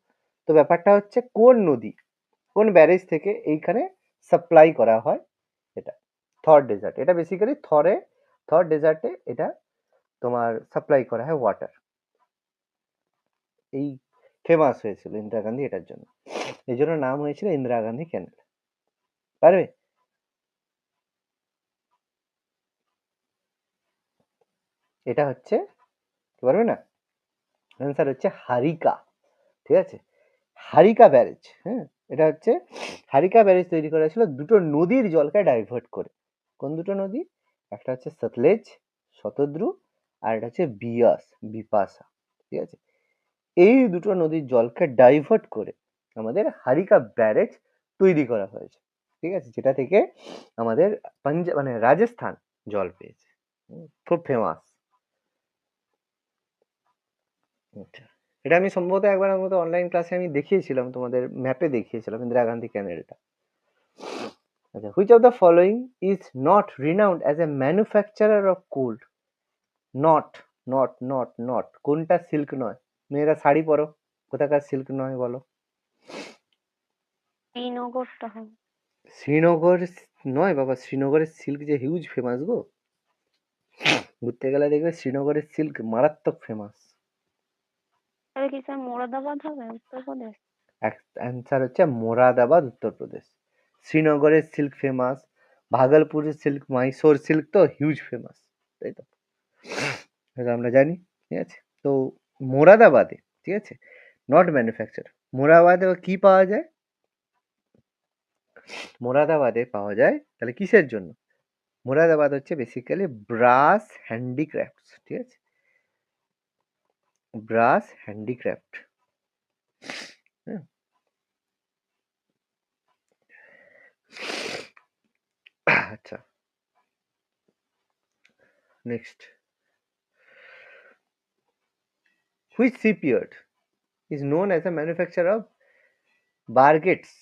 তো ব্যাপারটা হচ্ছে কোন নদী, কোন ব্যারেজ থেকে এইখানে সাপ্লাই করা হয়? এটা থর ডেজার্ট, এটা বেসিক্যালি থর ডেজার্টে এটা তোমার সাপ্লাই করা হয় ওয়াটার। এই ফেমাস হয়েছিল ইন্দিরা গান্ধী এটার জন্য, এই জন্য নাম হয়েছিল ইন্দিরা গান্ধী ক্যানেল। পারবে? এটা হচ্ছে, পারবে না? অ্যান্সার হচ্ছে হারিকা, ঠিক আছে, হারিকা ব্যারেজ। হ্যাঁ, এটা হচ্ছে হারিকা ব্যারেজ তৈরি করা হয়েছিল দুটো নদীর জলকে ডাইভার্ট করে। কোন দুটো নদী? একটা হচ্ছে সতলেজ, শতদ্রু, আর এটা হচ্ছে বিয়াস, বিপাশা, ঠিক আছে। এই দুটো নদীর জলকে ডাইভার্ট করে আমাদের হারিকা ব্যারেজ তৈরি করা হয়েছে, ঠিক আছে, যেটা থেকে আমাদের মানে রাজস্থান জল পেয়েছে। খুব ফেমাস। আচ্ছা, এটা আমি সম্ভবত একবার আমার মতো অনলাইন ক্লাসে আমি দেখিয়েছিলাম, তোমাদের ম্যাপে দেখিয়েছিলাম ইন্দিরা গান্ধী ক্যানেলটা। আচ্ছা, which of the following is not renowned as a manufacturer of coal? Not কোনটা সিল্ক নয়? মেয়েরা শাড়ি পরো, কোথাকার সিল্ক নয় বলো? শ্রীনগরটা হবে। শ্রীনগর নয় বাবা, শ্রীনগরের সিল্ক যে হিউজ ফেমাস গো, ঘুরতে গেলে দেখবে শ্রীনগরের সিল্ক মারাত্মক ফেমাস। তাহলে কি স্যার মোরাদাবাদ হবে, উত্তরপ্রদেশ? অ্যান্সার হচ্ছে মোরাদাবাদ, উত্তরপ্রদেশ। শ্রীনগরের সিল্ক ফেমাস, ভাগলপুরের সিল্ক, মাইসোর সিল্ক তো হিউজ ফেমাস, তাই তো, এটা আমরা জানি, ঠিক আছে। তো মোরাদাবাদে, ঠিক আছে, নট ম্যানুফ্যাকচার, মোরাদাবাদে কি পাওয়া যায়? মোরাদাবাদে পাওয়া যায় তাহলে কিসের জন্য? মোরাদাবাদ হচ্ছে বেসিক্যালি ব্রাস হ্যান্ডিক্রাফটস, ঠিক আছে, ব্রাস হ্যান্ডিক্রাফট। আচ্ছা, next, which shipyard is known as a manufacturer of bargettes,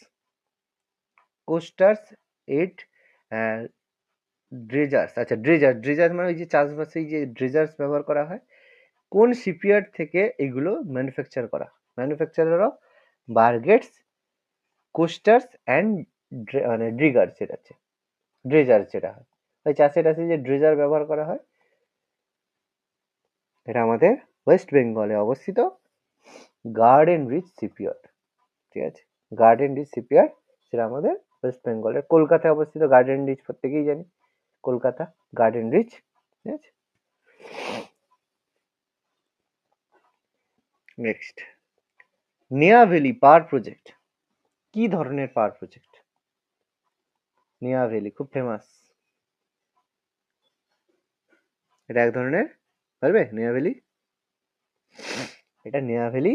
coasters, eight dredgers? আচ্ছা, ড্রেজার মানে ওই যে চাষবাসে যে ড্রেজার্স ব্যবহার করা হয়, কোন শিপইয়ার্ড থেকে এগুলো ম্যানুফ্যাকচার করা? ম্যানুফ্যাকচারার অফ বার্গেটস, কোস্টার্স অ্যান্ড মানে ড্রিগার্স, এটা আছে ড্রেজার যেটা হয়, ওই চাষে টাসে যে ড্রেজার ব্যবহার করা হয়, এটা আমাদের ওয়েস্ট বেঙ্গলে অবস্থিত গার্ডেন রিচ শিপইয়ার্ড। ঠিক আছে, গার্ডেন রিচ শিপইয়ার্ড সেটা আমাদের ওয়েস্ট বেঙ্গলের কলকাতায় অবস্থিত। গার্ডেন রিচ প্রত্যেকেই জানি, কলকাতা গার্ডেন রিচ। ঠিক আছে, নেক্সট নেয়াভেলি পাওয়ার প্রজেক্ট কি ধরনের পাওয়ার প্রজেক্ট? নেয়াভেলি খুব ফেমাস, এটা এক ধরনের, পারবে নেয়াভেলি? এটা Neyveli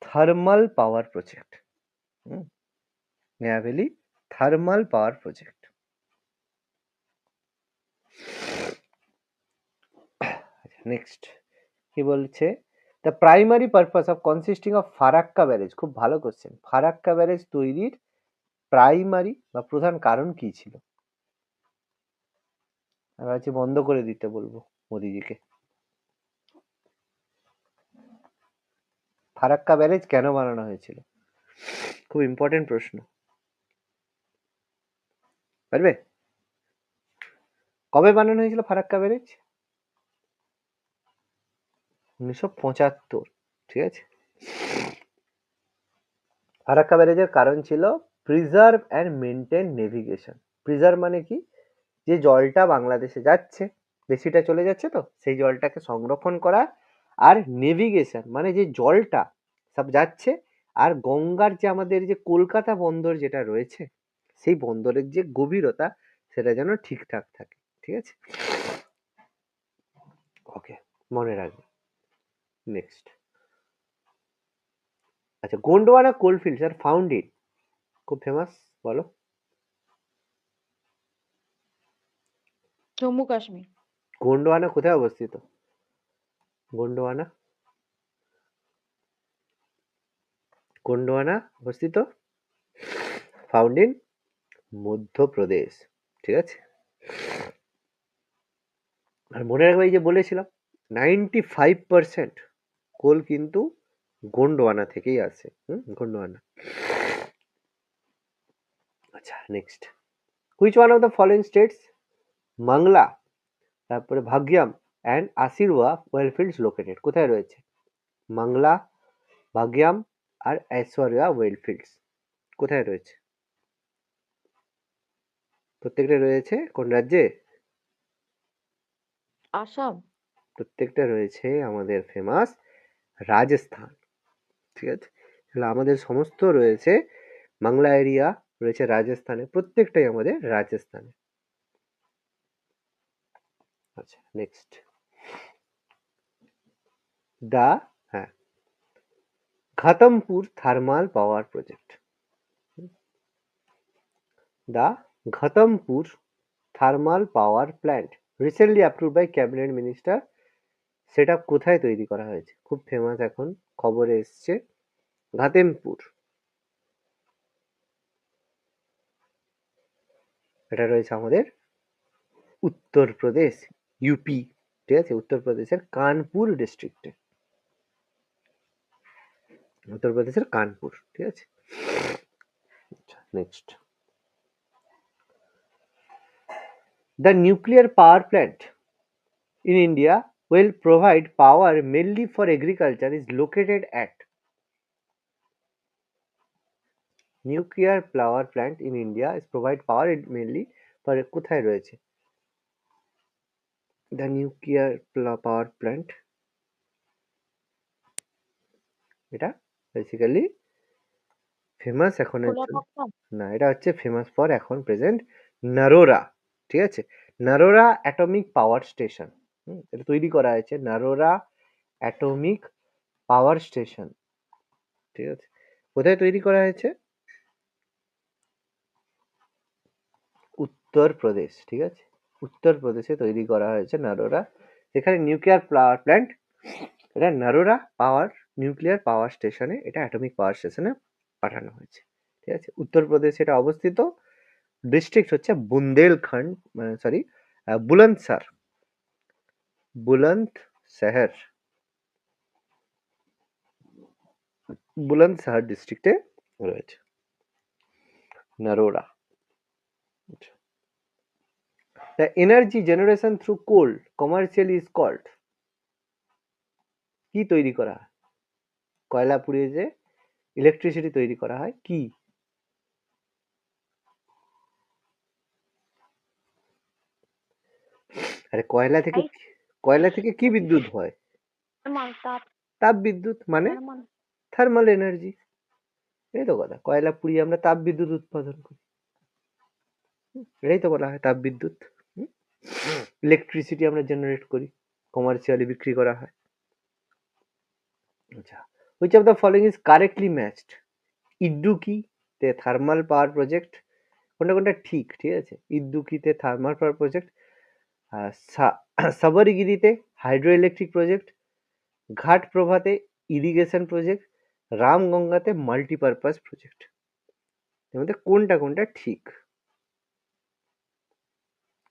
thermal power project. Neyveli thermal power project. Next কি বলছে, the primary purpose of consisting of Farakka barrage, খুব ভালো কোশ্চেন, ফারাক্কা ব্যারেজ তৈরির প্রাইমারি বা প্রধান কারণ কি ছিল? আমি ভাবছি বন্ধ করে দিতে বলবো মোদিজিকে। ফারাক্কা ব্যারেজ কেন বানানো হয়েছিল? খুব ইম্পর্টেন্ট প্রশ্ন, পারবে? কবে বানানো হয়েছিল ফারাক্কা ব্যারেজ? 1975। ঠিক আছে, ফারাক্কা ব্যারেজের কারণ ছিল preserve and maintain navigation. Preserve মানে কি, যে জলটা বাংলাদেশে যাচ্ছে, বেশিটা চলে যাচ্ছে, তো সেই জলটাকে সংরক্ষণ করা। আর নেভিগেশন মানে যে জলটা সব যাচ্ছে, আর গঙ্গার যে আমাদের যে কলকাতা বন্দর যেটা রয়েছে, সেই বন্দরের যে গভীরতা সেটা যেন ঠিকঠাক থাকে। ঠিক আছে, ওকে, মনে রাখবে। নেক্সট, আচ্ছা, গোন্ডওয়ানা কোলফিল্ডস আর ফাউন্ড ইন, খুব ফেমাস, বলো। জম্মু কাশ্মীর। গোন্ডওয়ানা কোথায় অবস্থিত? গোন্ডওয়ানা, গোন্ডওয়ানা অবস্থিত ফাউন্ড ইন মধ্যপ্রদেশ। ঠিক আছে, আর মনে রাখবে এই যে বলেছিলাম 95% কোল কিন্তু গোন্ডওয়ানা থেকেই আসে। গোন্ডওয়ানা। আচ্ছা, next, which one of the following states মাংলা, তারপরে ভাগ্যাম অ্যান্ড আসিরওয়া ওয়েলফিল্ডস লোকেটেড, কোথায় রয়েছে? মাংলা, ভাগ্যাম আর ঐশ্বরিয়া ওয়েলফিল্ডস কোথায় রয়েছে? প্রত্যেকটা রয়েছে কোন রাজ্যে? আসাম। প্রত্যেকটা রয়েছে আমাদের ফেমাস রাজস্থান। ঠিক আছে, তাহলে আমাদের সমস্ত রয়েছে বাংলা এরিয়া রয়েছে রাজস্থানে, প্রত্যেকটাই আমাদের রাজস্থানে। আচ্ছা, নেক্সট, দা হ্যাঁ Ghatampur thermal power project, the Ghatampur thermal power plant recently approved by cabinet minister, সেটা কোথায় তৈরি করা হয়েছে? খুব ফেমাস, এখন খবরে এসছে। ঘাতেমপুর, এটা রয়েছে আমাদের উত্তরপ্রদেশ, ইউপি। ঠিক আছে, উত্তরপ্রদেশের কানপুর ডিস্ট্রিক্টে, উত্তরপ্রদেশের কানপুর। ঠিক আছে, next, the nuclear power plant in India will provide power mainly for agriculture is located at, nuclear power plant in India is provide power mainly for, কোথায় রয়েছে the nuclear power plant? এটা বেসিক্যালি ফেমাস এখন খোলাপাট্টা। না, এটা হচ্ছে famous for এখন present Narora. ঠিক আছে, নারোরা অ্যাটমিক পাওয়ার স্টেশন, এটা তৈরি করা হয়েছে নারোরা অ্যাটমিক পাওয়ার স্টেশন। ঠিক আছে, কোথায় তৈরি করা হয়েছে? উত্তরপ্রদেশ। ঠিক আছে, উত্তরপ্রদেশে তৈরি করা হয়েছে নারোরা, যেখানে নিউক্লিয়ার পাওয়ার প্ল্যান্ট, এটা নারোরা পাওয়ার নিউক্লিয়ার পাওয়ার স্টেশনে, এটা অ্যাটমিক পাওয়ার স্টেশনে পাঠানো হয়েছে। ঠিক আছে, উত্তরপ্রদেশে এটা অবস্থিত। ডিস্ট্রিক্ট হচ্ছে বুন্দেলখণ্ড, সরি বুলন্দশহর, বুলন্দশহর, বুলন্দশহর ডিস্ট্রিক্টে রয়েছে Narora. The energy generation through coal commercially is called, কি তৈরি করা হয়? কয়লা পুড়িয়ে যে ইলেকট্রিসিটি তৈরি করা হয় কি? আরে কয়লা থেকে কি বিদ্যুৎ হয়? থার্মাল তাপ তাপ বিদ্যুৎ, মানে থার্মাল থার্মাল এনার্জি। এই তো কথা, কয়লা পুড়িয়ে আমরা তাপ বিদ্যুৎ উৎপাদন করি, এটাই তো বলা হয় তাপ বিদ্যুৎ। ইলেকট্রিসিটি আমরা জেনারেট করি, কমার্শিয়ালি বিক্রি করা হয়। আচ্ছা, which of the following is correctly matched? ইডুকিতে থার্মাল পাওয়ার প্রজেক্ট, কোনটা কোনটা ঠিক? ঠিক আছে, ইদুকিতে থার্মাল পাওয়ার প্রজেক্ট, সাবরগিরিতে হাইড্রো ইলেকট্রিক প্রজেক্ট, ঘাট প্রভাতে ইরিগেশন প্রজেক্ট, রামগঙ্গাতে মাল্টিপারপাস প্রজেক্ট। এর মধ্যে কোনটা কোনটা ঠিক?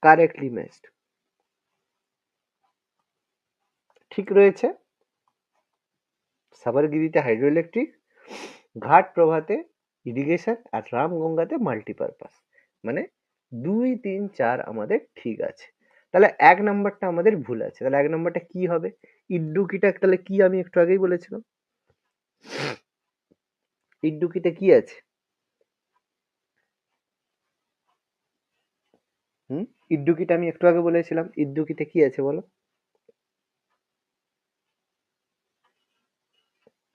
কারেক্টলি ম্যাচড ঠিক রয়েছে সাবরগিরিতে হাইড্রো ইলেকট্রিক, ঘাট প্রভাতে ইরিগেশন, আর রামগঙ্গাতে মাল্টিপারপাস। মানে 2, 3, 4 আমাদের ঠিক আছে। তাহলে 1 নাম্বারটা আমাদের ভুল আছে। তাহলে 1 নাম্বারটা কি হবে? ইডুকিটা তাহলে কি, আমি একটু আগেই বলেছিলাম। ইডুকিতে কি আছে? ইডুকিটা আমি একটু আগে বলেছিলাম, ইডুকিতে কি আছে বলো?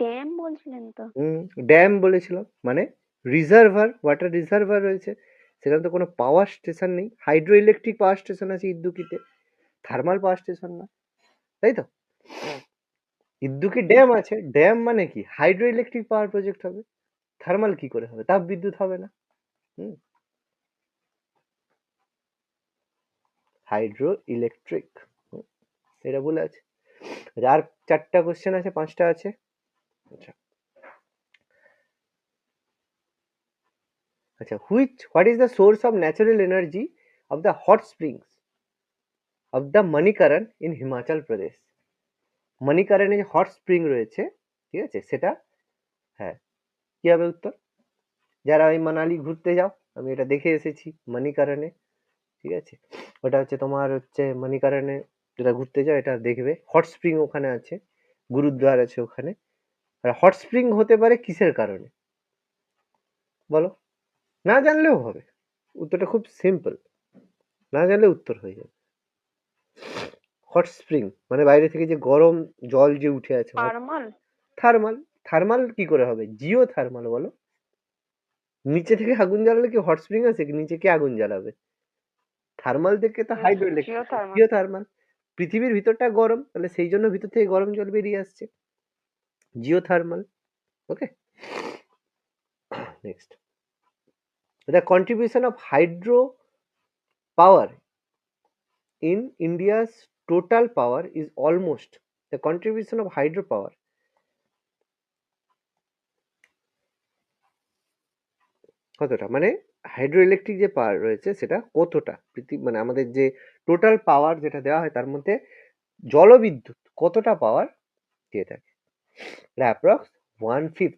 ড্যাম বলছিলেন তো? ড্যাম বলেছিলাম, মানে রিজার্ভার, ওয়াটার রিজার্ভার রয়েছে। সেখানে তো কোনো পাওয়ার স্টেশন নেই। হাইড্রো ইলেকট্রিক পাওয়ার স্টেশন আছে ইদুকিতে, থার্মাল পাওয়ার স্টেশন না, তাই তো? ইদুকি ড্যাম আছে, ড্যাম মানে কি হাইড্রো ইলেকট্রিক পাওয়ার প্রজেক্ট হবে, থার্মাল কি করে হবে? তাপ বিদ্যুৎ হবে না। হাইড্রো ইলেকট্রিক, এটা বলে আছে। আর 4টা কোশ্চেন আছে, 5টা আছে। আচ্ছা আচ্ছা, what is the source of natural energy of the hot springs of the Manikaran in Himachal Pradesh? মণিকারণে যে হট স্প্রিং রয়েছে, ঠিক আছে, সেটা হ্যাঁ কি হবে উত্তর? যারা ওই মানালি ঘুরতে যাও, আমি এটা দেখে এসেছি মণিকারণে, ঠিক আছে, ওটা হচ্ছে তোমার হচ্ছে মণিকারণে, যেটা ঘুরতে যাও এটা দেখবে হট স্প্রিং ওখানে আছে, গুরুদ্বার আছে ওখানে। আর হট স্প্রিং হতে পারে কিসের কারণে বলো? না জানলেও হবে, উত্তরটা খুব সিম্পল, না জানলে উত্তর হয়ে যাবে। হট স্প্রিং মানে বাইরে থেকে যে গরম জল যে উঠে আছে, থার্মাল থার্মাল। থার্মাল কি করে হবে? জিও থার্মাল বলো। নিচে থেকে আগুন জ্বালালে কি হট স্প্রিং আছে? নিচে কে আগুন জ্বালাবে? থার্মাল থেকে তো hydro electric, geothermal Jio thermal. পৃথিবীর ভিতরটা গরম, তাহলে সেই জন্য ভিতর থেকে গরম জল বেরিয়ে আসছে, Jio thermal. Okay, next, the contribution of hydro power in India's total power is almost, the contribution of hydro power কতটা, মানে হাইড্রো ইলেকট্রিক যে পাওয়ার রয়েছে সেটা কতটা, মানে আমাদের যে টোটাল পাওয়ার যেটা দেওয়া হয় তার মধ্যে জলবিদ্যুৎ কতটা পাওয়ার দিয়ে থাকে? অ্যাপ্রক্স 1/5,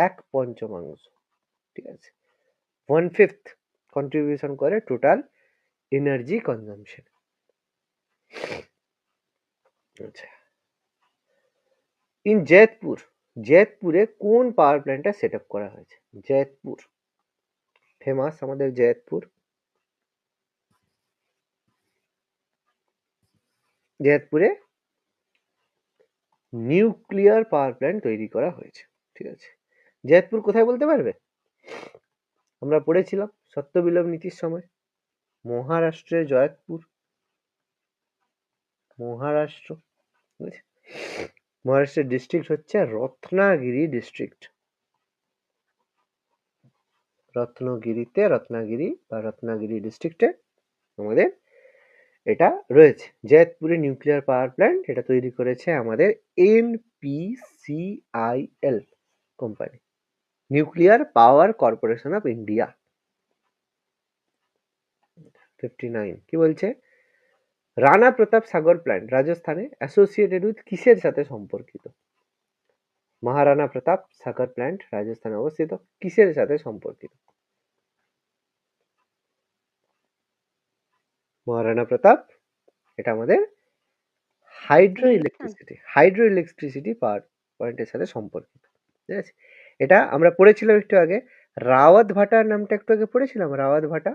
1/5, ঠিক আছে, 1/5 কন্ট্রিবিউশন করে টোটাল এনার্জি কনজাম্পশন। আচ্ছা, ইন জয়পুর, জয়পুরে কোন পাওয়ার প্ল্যান্টটা সেট আপ করা হয়েছে? জয়পুর ফেমাস আমাদের জয়পুর, জয়পুরে নিউক্লিয়ার পাওয়ার প্ল্যান্ট তৈরি করা হয়েছে, ঠিক আছে। জয়পুর কোথায় বলতে পারবে? আমরা পড়েছিলাম সত্যবিলোপ নীতির সময়, মহারাষ্ট্রের জয়পুর, মহারাষ্ট্র, ঠিক আছে। মহারাষ্ট্রের ডিস্ট্রিক্ট হচ্ছে রত্নাগিরি ডিস্ট্রিক্ট, রত্নাগিরি ডিস্ট্রিক্টে আমাদের এটা রয়েছে। জয়পুরে নিউক্লিয়ার পাওয়ার প্ল্যান্ট, এটা তৈরি করেছে আমাদের NPCIL company, nuclear power corporation of India. 59 কি বলছে? রানা প্রতাপ সাগর প্ল্যান্ট রাজস্থানে অ্যাসোসিয়েটেড উইথ কিসের সাথে সম্পর্কিত? মহারানা প্রতাপ সাগর প্ল্যান্ট রাজস্থানে অবস্থিত, কিসের সাথে সম্পর্কিত? মহারাণা প্রতাপ, এটা আমাদের হাইড্রো ইলেকট্রিসিটি পাওয়ার পয়েন্টের সাথে সম্পর্কিত। ঠিক আছে, এটা আমরা পড়েছিলাম একটু আগে, রাওয়াত ভাটার নামটা একটু আগে পড়েছিলাম, রাওয়াত ভাটা।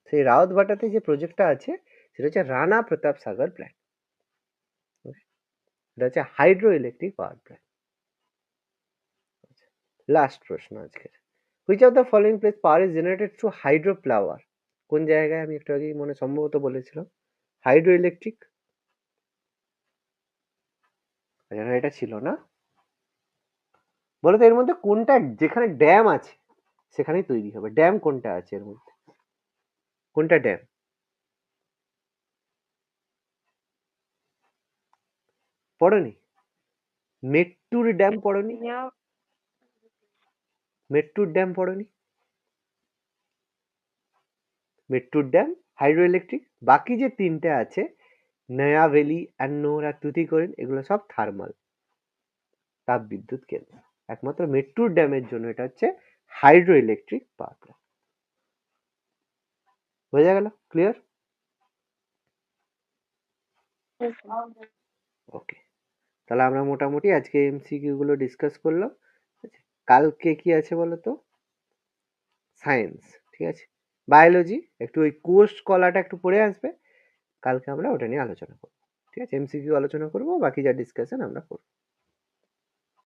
সেই রাওয়াত ভাটাতে যে প্রজেক্টটা আছে সেটা হচ্ছে রানা প্রতাপ সাগর প্ল্যান্ট, এটা হচ্ছে hydro electric power plant. Last প্রশ্ন আজকের, which of the following place power is generated through hydro power? কোন জায়গায় আমি একটু আগে মনে সম্ভবত বলেছিলাম হাইড্রো ইলেকট্রিক, এটা ছিল না। বলো তো এর মধ্যে কোনটা, যেখানে ড্যাম আছে সেখানেই তৈরি হবে, ড্যাম কোনটা আছে এর মধ্যে, কোনটা ড্যাম? পড়নি? মেট্টুর ড্যাম পড়নি? মেট্টুর ড্যাম পড়নি? মেট্টুর ড্যাম হাইড্রো ইলেকট্রিক, বাকি যে তিনটে আছে নয়া ভ্যালি, অ্যান্নোর আর তুতিকোরিন, এগুলো সব থার্মাল তাপ বিদ্যুৎ কেন্দ্র। একমাত্র মেট্টুর ড্যামের জন্য এটা হচ্ছে হাইড্রো ইলেকট্রিক পাওয়ার প্ল্যান্ট। বোঝা গেল? ক্লিয়ার? ওকে, তাহলে আমরা মোটামুটি আজকে এমসিকিউ গুলো ডিসকাস করলাম। কালকে কি আছে বলো তো? সায়েন্স, ঠিক আছে। বায়োলজি একটু ওই কোষ কলাটা একটু পড়ে আসবে, কালকে আমরা ওটা নিয়ে আলোচনা করবো, ঠিক আছে। এমসিকিউ আলোচনা করবো, বাকি যা ডিসকাশন আমরা করবো।